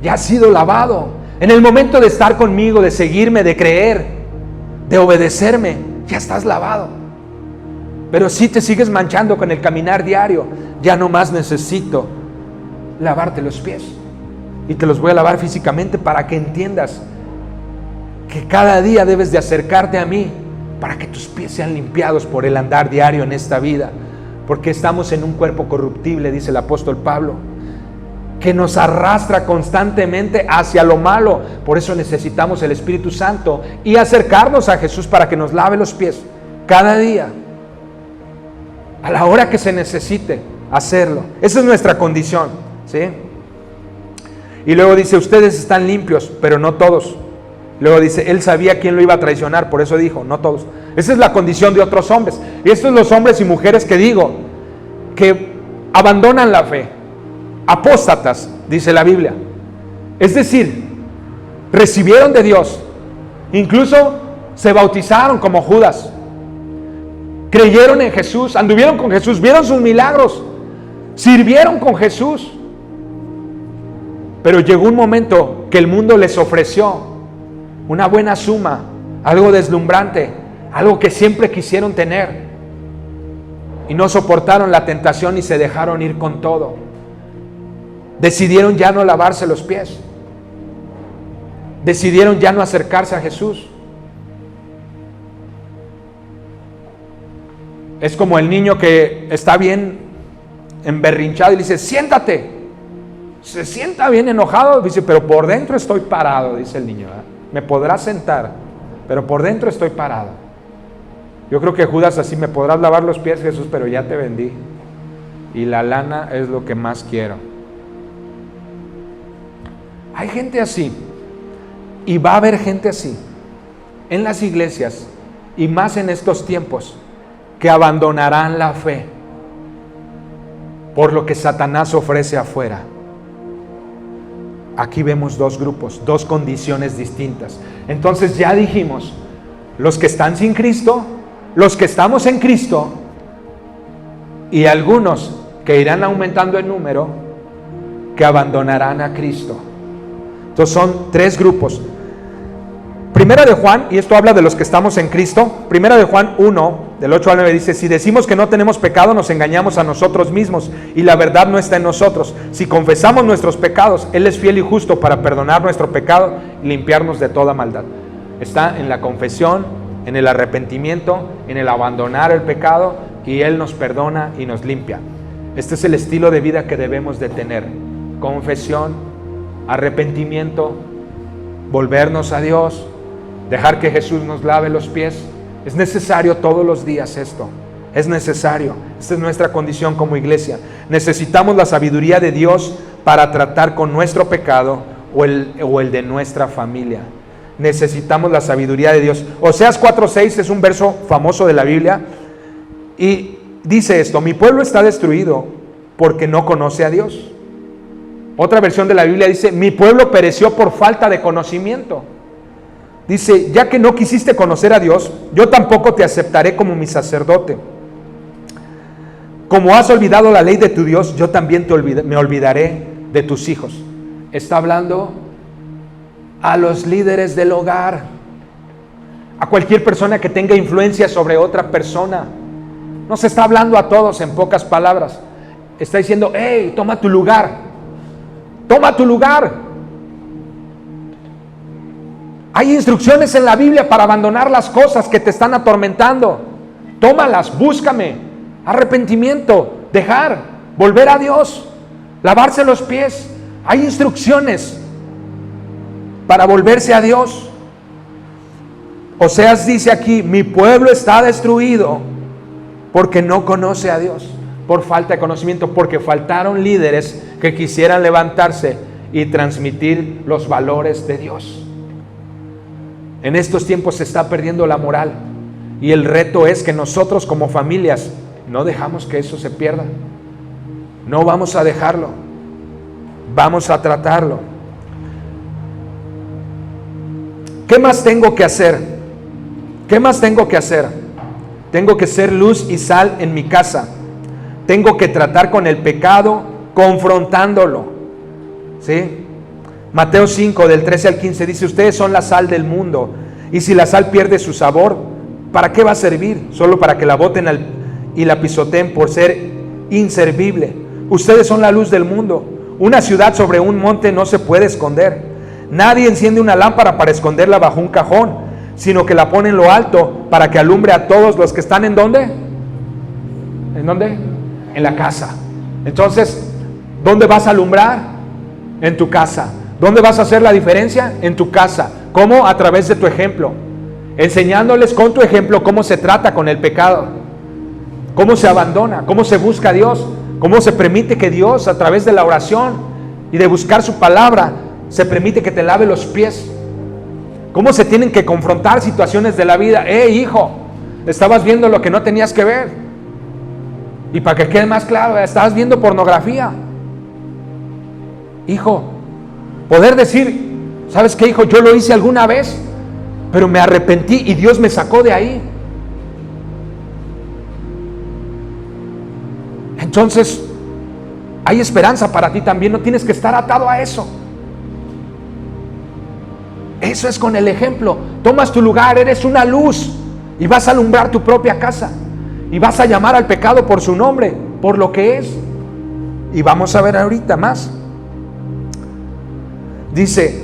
ya has sido lavado. En el momento de estar conmigo, de seguirme, de creer, de obedecerme, ya estás lavado. Pero si te sigues manchando con el caminar diario, ya no más necesito lavarte los pies. Y te los voy a lavar físicamente para que entiendas que cada día debes de acercarte a mí para que tus pies sean limpiados por el andar diario en esta vida. Porque estamos en un cuerpo corruptible, dice el apóstol Pablo, que nos arrastra constantemente hacia lo malo. Por eso necesitamos el Espíritu Santo y acercarnos a Jesús para que nos lave los pies cada día, a la hora que se necesite hacerlo. Esa es nuestra condición, ¿sí? Y luego dice, ustedes están limpios, pero no todos. Luego dice, él sabía quién lo iba a traicionar, por eso dijo, no todos. Esa es la condición de otros hombres. Y estos son los hombres y mujeres que digo, que abandonan la fe, apóstatas, dice la Biblia. Es decir, recibieron de Dios, incluso se bautizaron como Judas, creyeron en Jesús, anduvieron con Jesús, vieron sus milagros, sirvieron con Jesús. Pero llegó un momento que el mundo les ofreció una buena suma, algo deslumbrante, algo que siempre quisieron tener, y no soportaron la tentación y se dejaron ir con todo. Decidieron ya no lavarse los pies, decidieron ya no acercarse a Jesús. Es como el niño que está bien emberrinchado y le dice, siéntate. Se sienta bien enojado, dice, pero por dentro estoy parado, dice el niño, ¿verdad? Me podrás sentar, pero por dentro estoy parado. Yo creo que Judas así, me podrás lavar los pies, Jesús, pero ya te vendí. Y la lana es lo que más quiero. Hay gente así, y va a haber gente así en las iglesias, y más en estos tiempos, que abandonarán la fe por lo que Satanás ofrece afuera. Aquí vemos dos grupos, dos condiciones distintas. Entonces ya dijimos, los que están sin Cristo, los que estamos en Cristo, y algunos que irán aumentando en número, que abandonarán a Cristo. Entonces son tres grupos. Primera de Juan, y esto habla de los que estamos en Cristo, Primera de Juan 1, del 8 al 9 dice: si decimos que no tenemos pecado, nos engañamos a nosotros mismos, y la verdad no está en nosotros. Si confesamos nuestros pecados, Él es fiel y justo para perdonar nuestro pecado y limpiarnos de toda maldad. Está en la confesión, en el arrepentimiento, en el abandonar el pecado, y Él nos perdona y nos limpia. Este es el estilo de vida que debemos de tener: confesión, arrepentimiento, volvernos a Dios, dejar que Jesús nos lave los pies. Es necesario todos los días esto, es necesario. Esta es nuestra condición como iglesia. Necesitamos la sabiduría de Dios para tratar con nuestro pecado o el de nuestra familia. Necesitamos la sabiduría de Dios. Oseas 4:6 es un verso famoso de la Biblia y dice esto: mi pueblo está destruido porque no conoce a Dios. Otra versión de la Biblia dice: mi pueblo pereció por falta de conocimiento. Dice: ya que no quisiste conocer a Dios, yo tampoco te aceptaré como mi sacerdote. Como has olvidado la ley de tu Dios, yo también me olvidaré de tus hijos. Está hablando a los líderes del hogar, a cualquier persona que tenga influencia sobre otra persona. No se está hablando a todos en pocas palabras. Está diciendo: hey, toma tu lugar. Toma tu lugar. Hay instrucciones en la Biblia para abandonar las cosas que te están atormentando. Tómalas, búscame. Arrepentimiento, dejar, volver a Dios, lavarse los pies. Hay instrucciones para volverse a Dios. Oseas dice aquí: mi pueblo está destruido porque no conoce a Dios, por falta de conocimiento, porque faltaron líderes que quisieran levantarse y transmitir los valores de Dios. En estos tiempos se está perdiendo la moral, y el reto es que nosotros como familias no dejamos que eso se pierda. No vamos a dejarlo, vamos a tratarlo. ¿Qué más tengo que hacer? ¿Qué más tengo que hacer? Tengo que ser luz y sal en mi casa. Tengo que tratar con el pecado confrontándolo. ¿Sí? Mateo 5, del 13 al 15 dice: ustedes son la sal del mundo, y si la sal pierde su sabor, ¿para qué va a servir? Solo para que la boten y la pisoteen por ser inservible. Ustedes son la luz del mundo. Una ciudad sobre un monte no se puede esconder. Nadie enciende una lámpara para esconderla bajo un cajón, sino que la pone en lo alto para que alumbre a todos los que están ¿en dónde? ¿En dónde? En la casa. Entonces, ¿dónde vas a alumbrar? En tu casa. ¿Dónde vas a hacer la diferencia? En tu casa. ¿Cómo? A través de tu ejemplo. Enseñándoles con tu ejemplo cómo se trata con el pecado, cómo se abandona, cómo se busca a Dios, cómo se permite que Dios, a través de la oración y de buscar su palabra, se permite que te lave los pies. Cómo se tienen que confrontar situaciones de la vida. Hijo, estabas viendo lo que no tenías que ver. Y para que quede más claro, estabas viendo pornografía. Hijo, poder decir: ¿sabes qué, hijo? Yo lo hice alguna vez, pero me arrepentí y Dios me sacó de ahí. Entonces, hay esperanza para ti también. No tienes que estar atado a eso. Eso es con el ejemplo. Tomas tu lugar, eres una luz, y vas a alumbrar tu propia casa, y vas a llamar al pecado por su nombre, por lo que es. Y vamos a ver ahorita más. Dice: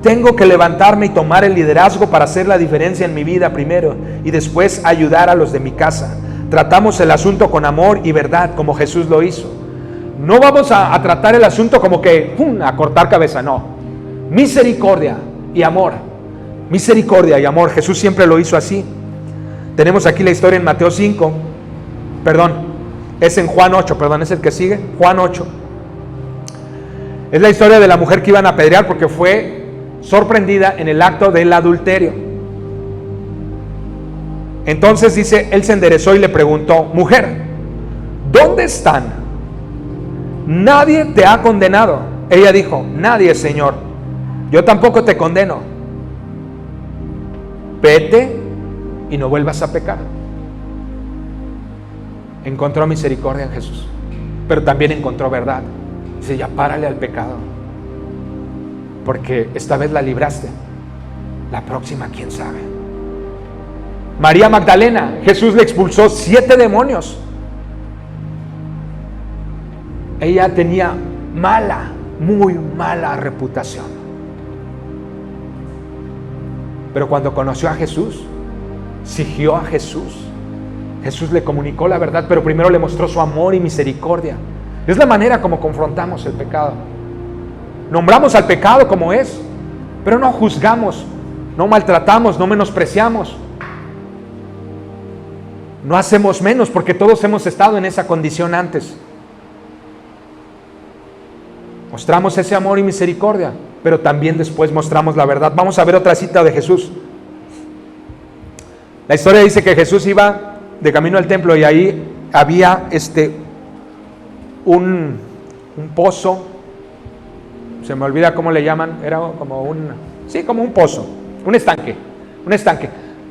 tengo que levantarme y tomar el liderazgo para hacer la diferencia en mi vida primero, y después ayudar a los de mi casa. Tratamos el asunto con amor y verdad, como Jesús lo hizo. No vamos a tratar el asunto como que a cortar cabeza, no. Misericordia y amor. Misericordia y amor. Jesús siempre lo hizo así. Tenemos aquí la historia en Mateo 5. Es en Juan 8, es el que sigue. Juan 8. Es la historia de la mujer que iban a apedrear porque fue sorprendida en el acto del adulterio. Entonces dice: él se enderezó y le preguntó: mujer, ¿dónde están? Nadie te ha condenado. ella dijo: nadie, Señor, yo tampoco te condeno. Vete y no vuelvas a pecar. Encontró misericordia en Jesús, pero también encontró verdad. Dice: ya párale al pecado, porque esta vez la libraste, la próxima quién sabe. María Magdalena, Jesús le expulsó 7 demonios. Ella tenía muy mala reputación, pero cuando conoció a Jesús, siguió a Jesús. Jesús le comunicó la verdad, pero primero le mostró su amor y misericordia. Es la manera como confrontamos el pecado. Nombramos al pecado como es, pero no juzgamos, no maltratamos, no menospreciamos, no hacemos menos, porque todos hemos estado en esa condición antes. Mostramos ese amor y misericordia, pero también después mostramos la verdad. Vamos a ver otra cita de Jesús. La historia dice que Jesús iba de camino al templo y ahí había un pozo. Se me olvida cómo le llaman. Era como como un pozo, un estanque.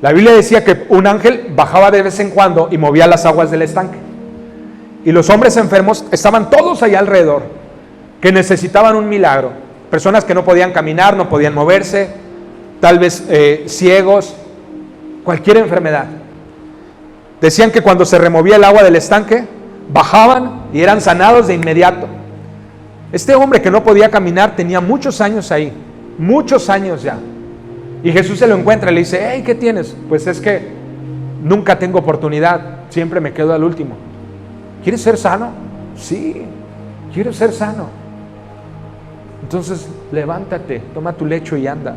La Biblia decía que un ángel bajaba de vez en cuando y movía las aguas del estanque. Y los hombres enfermos estaban todos allá alrededor, que necesitaban un milagro. Personas que no podían caminar, no podían moverse, tal vez ciegos, cualquier enfermedad. Decían que cuando se removía el agua del estanque, bajaban y eran sanados de inmediato. Este hombre que no podía caminar tenía muchos años ahí, muchos años ya. Y Jesús se lo encuentra y le dice: hey, ¿qué tienes? Pues es que nunca tengo oportunidad, siempre me quedo al último. ¿Quieres ser sano? Sí, quiero ser sano. Entonces levántate, toma tu lecho y anda.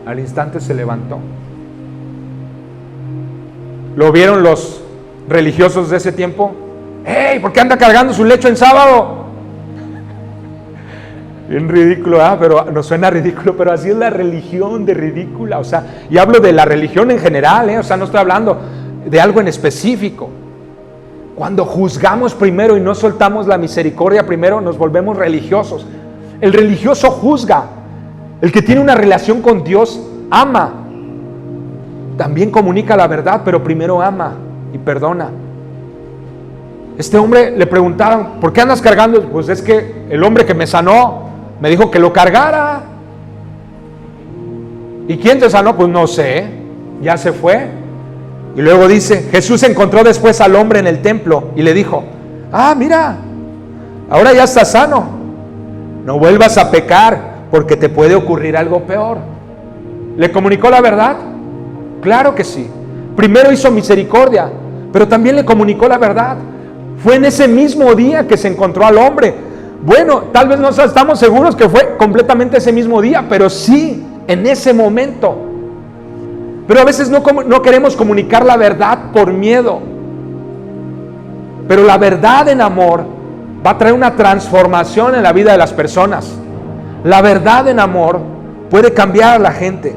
Al instante se levantó. Lo vieron los religiosos de ese tiempo. ¡Hey! ¿Por qué anda cargando su lecho en sábado? Bien ridículo, pero nos suena ridículo, pero así es la religión de ridícula. O sea, y hablo de la religión en general, o sea, no estoy hablando de algo en específico. Cuando juzgamos primero y no soltamos la misericordia primero, nos volvemos religiosos. El religioso juzga. El que tiene una relación con Dios ama. También comunica la verdad, pero primero ama y perdona. Este hombre le preguntaron: ¿por qué andas cargando? Pues es que el hombre que me sanó me dijo que lo cargara. ¿Y quién te sanó? Pues no sé, ya se fue. Y luego dice: Jesús encontró después al hombre en el templo y le dijo: mira, ahora ya estás sano, no vuelvas a pecar porque te puede ocurrir algo peor. ¿Le comunicó la verdad? Claro que sí. Primero hizo misericordia, pero también le comunicó la verdad. Fue en ese mismo día que se encontró al hombre. Bueno, tal vez no estamos seguros que fue completamente ese mismo día, pero sí, en ese momento. Pero a veces no queremos comunicar la verdad por miedo. Pero la verdad en amor va a traer una transformación en la vida de las personas. La verdad en amor puede cambiar a la gente.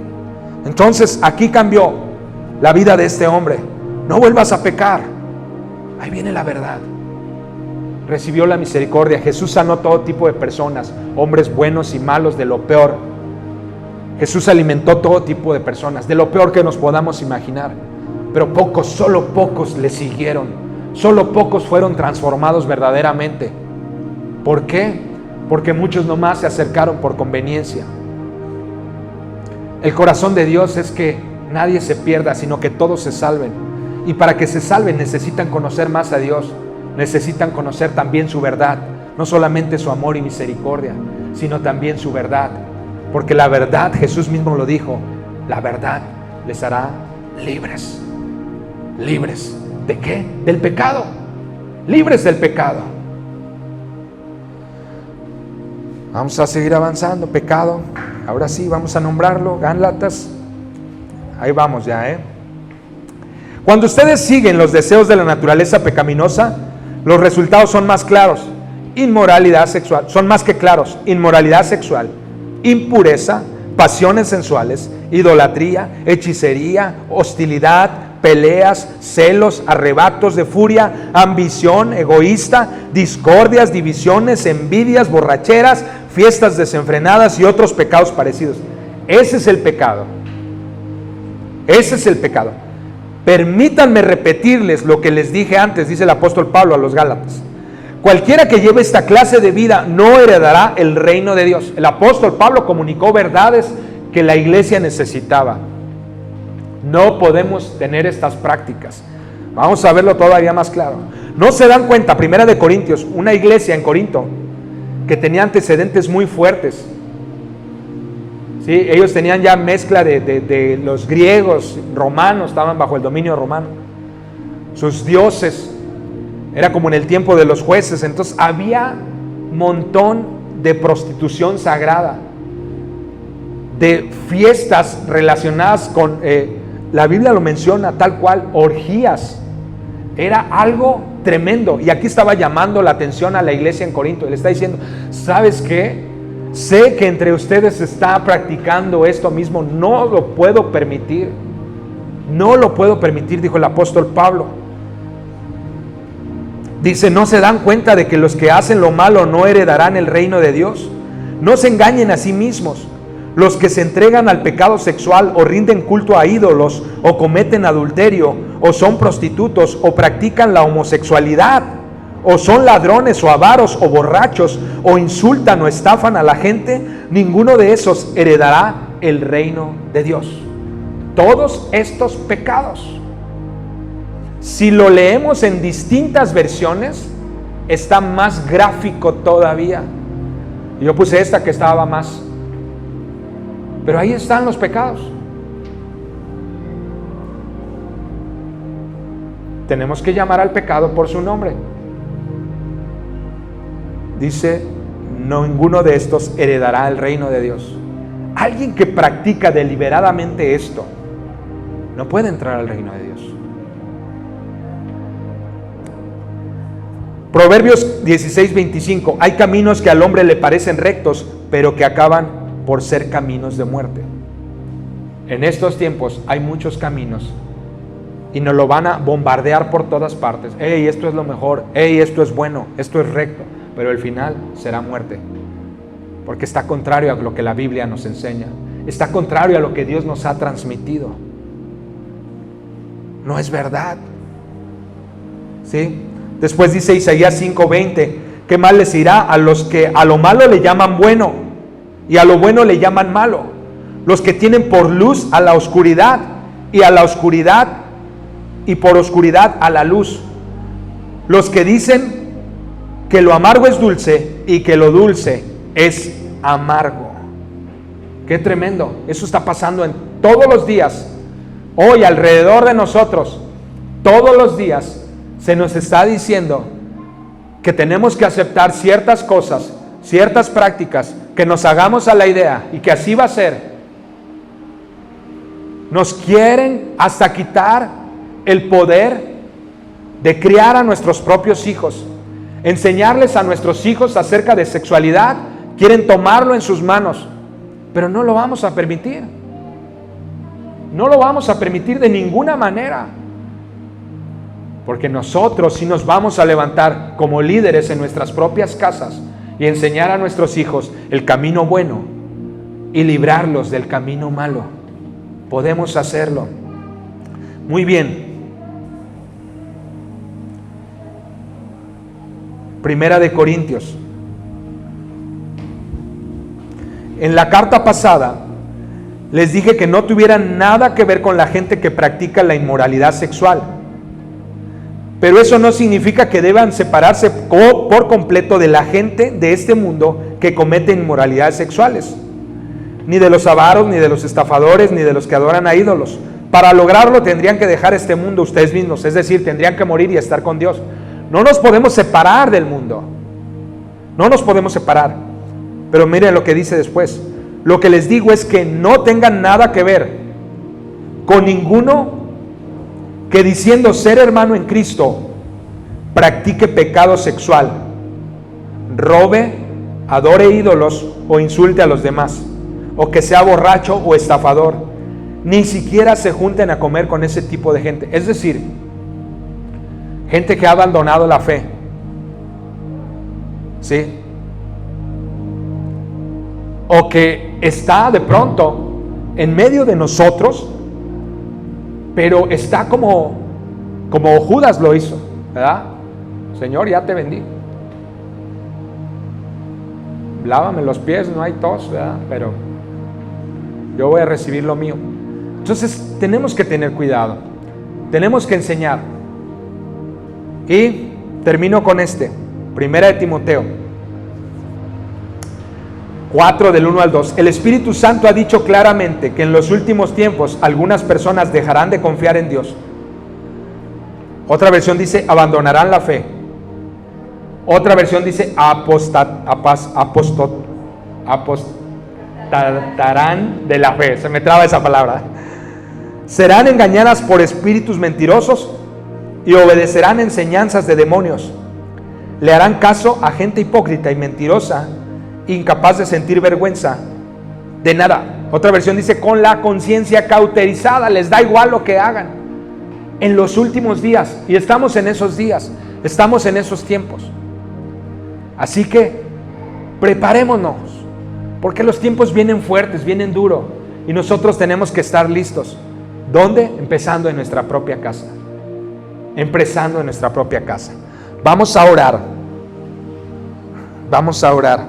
Entonces aquí cambió la vida de este hombre. No vuelvas a pecar. Ahí viene la verdad. Recibió la misericordia. Jesús sanó todo tipo de personas, hombres buenos y malos, de lo peor. Jesús alimentó todo tipo de personas, de lo peor que nos podamos imaginar. Pero pocos, solo pocos le siguieron. Solo pocos fueron transformados verdaderamente. ¿Por qué? Porque muchos nomás se acercaron por conveniencia. El corazón de Dios es que nadie se pierda, sino que todos se salven. Y para que se salven necesitan conocer más a Dios. Necesitan conocer también su verdad. No solamente su amor y misericordia, sino también su verdad. Porque la verdad, Jesús mismo lo dijo, la verdad les hará libres. ¿Libres de qué? Del pecado. Libres del pecado. Vamos a seguir avanzando. Pecado. Ahora sí, vamos a nombrarlo. Gálatas. Ahí vamos ya, Cuando ustedes siguen los deseos de la naturaleza pecaminosa, los resultados son más claros. Inmoralidad sexual. Son más que claros. Inmoralidad sexual. Impureza. Pasiones sensuales. Idolatría. Hechicería. Hostilidad. peleas, celos, arrebatos de furia, ambición egoísta, discordias, divisiones, envidias, borracheras, fiestas desenfrenadas y otros pecados parecidos. Ese es el pecado. Ese es el pecado. Permítanme repetirles lo que les dije antes, dice el apóstol Pablo a los Gálatas. Cualquiera que lleve esta clase de vida no heredará el reino de Dios. El apóstol Pablo comunicó verdades que la iglesia necesitaba. No podemos tener estas prácticas. Vamos a verlo todavía más claro. No se dan cuenta, 1 Corintios, una iglesia en Corinto que tenía antecedentes muy fuertes. ¿Sí? Ellos tenían ya mezcla de los griegos, romanos, estaban bajo el dominio romano. Sus dioses, era como en el tiempo de los jueces. Entonces había un montón de prostitución sagrada, de fiestas relacionadas con, la Biblia lo menciona tal cual, orgías. Era algo tremendo. Y aquí estaba llamando la atención a la iglesia en Corinto. Le está diciendo, ¿sabes qué? Sé que entre ustedes se está practicando esto mismo. No lo puedo permitir. No lo puedo permitir, dijo el apóstol Pablo. Dice, ¿no se dan cuenta de que los que hacen lo malo no heredarán el reino de Dios? No se engañen a sí mismos. Los que se entregan al pecado sexual o rinden culto a ídolos o cometen adulterio o son prostitutos o practican la homosexualidad o son ladrones o avaros o borrachos o insultan o estafan a la gente, ninguno de esos heredará el reino de Dios. Todos estos pecados, si lo leemos en distintas versiones, está más gráfico todavía. Yo puse esta que estaba más. Pero ahí están los pecados. Tenemos que llamar al pecado por su nombre. Dice, ninguno de estos heredará el reino de Dios. Alguien que practica deliberadamente esto no puede entrar al reino de Dios. Proverbios 16:25. Hay caminos que al hombre le parecen rectos, pero que acaban por ser caminos de muerte. En estos tiempos hay muchos caminos y nos lo van a bombardear por todas partes. Hey, esto es lo mejor. Hey, esto es bueno. Esto es recto. Pero el final será muerte. Porque está contrario a lo que la Biblia nos enseña. Está contrario a lo que Dios nos ha transmitido. No es verdad. ¿Sí? Después dice Isaías 5:20, ¿qué mal les irá a los que a lo malo le llaman bueno y a lo bueno le llaman malo? Los que tienen por luz a la oscuridad y a la oscuridad y por oscuridad a la luz. Los que dicen que lo amargo es dulce y que lo dulce es amargo. Qué tremendo. Eso está pasando en todos los días. Hoy alrededor de nosotros, todos los días, se nos está diciendo que tenemos que aceptar ciertas cosas, ciertas prácticas, que nos hagamos a la idea y que así va a ser. Nos quieren hasta quitar el poder de criar a nuestros propios hijos, enseñarles a nuestros hijos acerca de sexualidad. Quieren tomarlo en sus manos, pero no lo vamos a permitir. No lo vamos a permitir de ninguna manera. Porque nosotros sí nos vamos a levantar como líderes en nuestras propias casas y enseñar a nuestros hijos el camino bueno y librarlos del camino malo. Podemos hacerlo. Muy bien. Primera de Corintios. En la carta pasada les dije que no tuvieran nada que ver con la gente que practica la inmoralidad sexual. Pero eso no significa que deban separarse por completo de la gente de este mundo que comete inmoralidades sexuales. Ni de los avaros, ni de los estafadores, ni de los que adoran a ídolos. Para lograrlo tendrían que dejar este mundo ustedes mismos, es decir, tendrían que morir y estar con Dios. No nos podemos separar del mundo. No nos podemos separar. Pero miren lo que dice después. Lo que les digo es que no tengan nada que ver con ninguno que diciendo ser hermano en Cristo, practique pecado sexual, robe, adore ídolos o insulte a los demás, o que sea borracho o estafador. ni siquiera se junten a comer con ese tipo de gente. Es decir, gente que ha abandonado la fe. ¿Sí? O que está de pronto en medio de nosotros, pero está como Judas lo hizo, ¿verdad? Señor, ya te vendí. Lávame los pies, no hay tos, ¿verdad? Pero yo voy a recibir lo mío. Entonces tenemos que tener cuidado, tenemos que enseñar. Y termino con Primera de Timoteo 4 del 1 al 2. El Espíritu Santo ha dicho claramente que en los últimos tiempos algunas personas dejarán de confiar en Dios. Otra versión dice abandonarán la fe. Otra versión dice apostatarán de la fe. Se me traba esa palabra. Serán engañadas por espíritus mentirosos y obedecerán enseñanzas de demonios. Le harán caso a gente hipócrita y mentirosa, incapaz de sentir vergüenza de nada. Otra versión dice con la conciencia cauterizada, les da igual lo que hagan. En los últimos días, y estamos en esos días, estamos en esos tiempos. Así que preparémonos, porque los tiempos vienen fuertes, vienen duros, y nosotros tenemos que estar listos. ¿Dónde? Empezando en nuestra propia casa. Empezando en nuestra propia casa. Vamos a orar. Vamos a orar.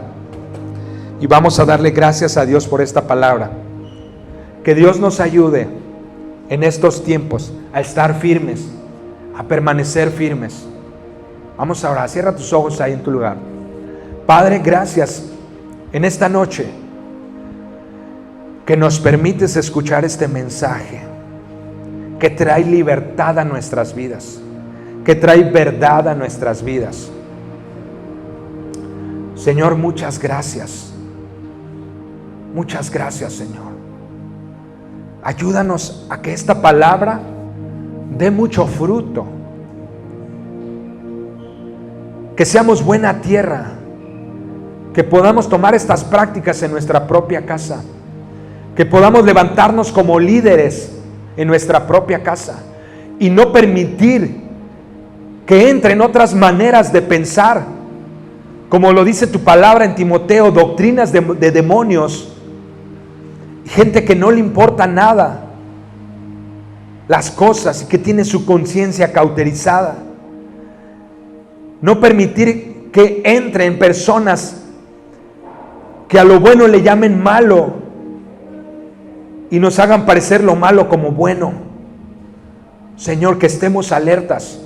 Y vamos a darle gracias a Dios por esta palabra. Que Dios nos ayude en estos tiempos a estar firmes, a permanecer firmes. Vamos a orar. Cierra tus ojos ahí en tu lugar. Padre, gracias en esta noche que nos permites escuchar este mensaje que trae libertad a nuestras vidas, que trae verdad a nuestras vidas. Señor, muchas gracias. Muchas gracias, Señor. Ayúdanos a que esta palabra dé mucho fruto. Que seamos buena tierra. Que podamos tomar estas prácticas en nuestra propia casa. Que podamos levantarnos como líderes en nuestra propia casa. Y no permitir que entren otras maneras de pensar. Como lo dice tu palabra en Timoteo, doctrinas de demonios. Gente que no le importa nada las cosas y que tiene su conciencia cauterizada. No permitir que entren personas que a lo bueno le llamen malo y nos hagan parecer lo malo como bueno. Señor, que estemos alertas,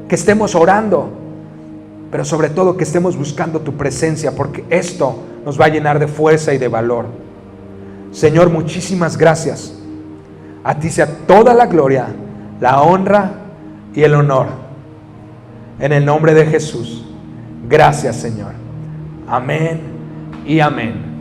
que estemos orando, pero sobre todo que estemos buscando tu presencia, porque esto nos va a llenar de fuerza y de valor. Señor, muchísimas gracias. A ti sea toda la gloria, la honra y el honor. En el nombre de Jesús. Gracias, Señor. Amén y amén.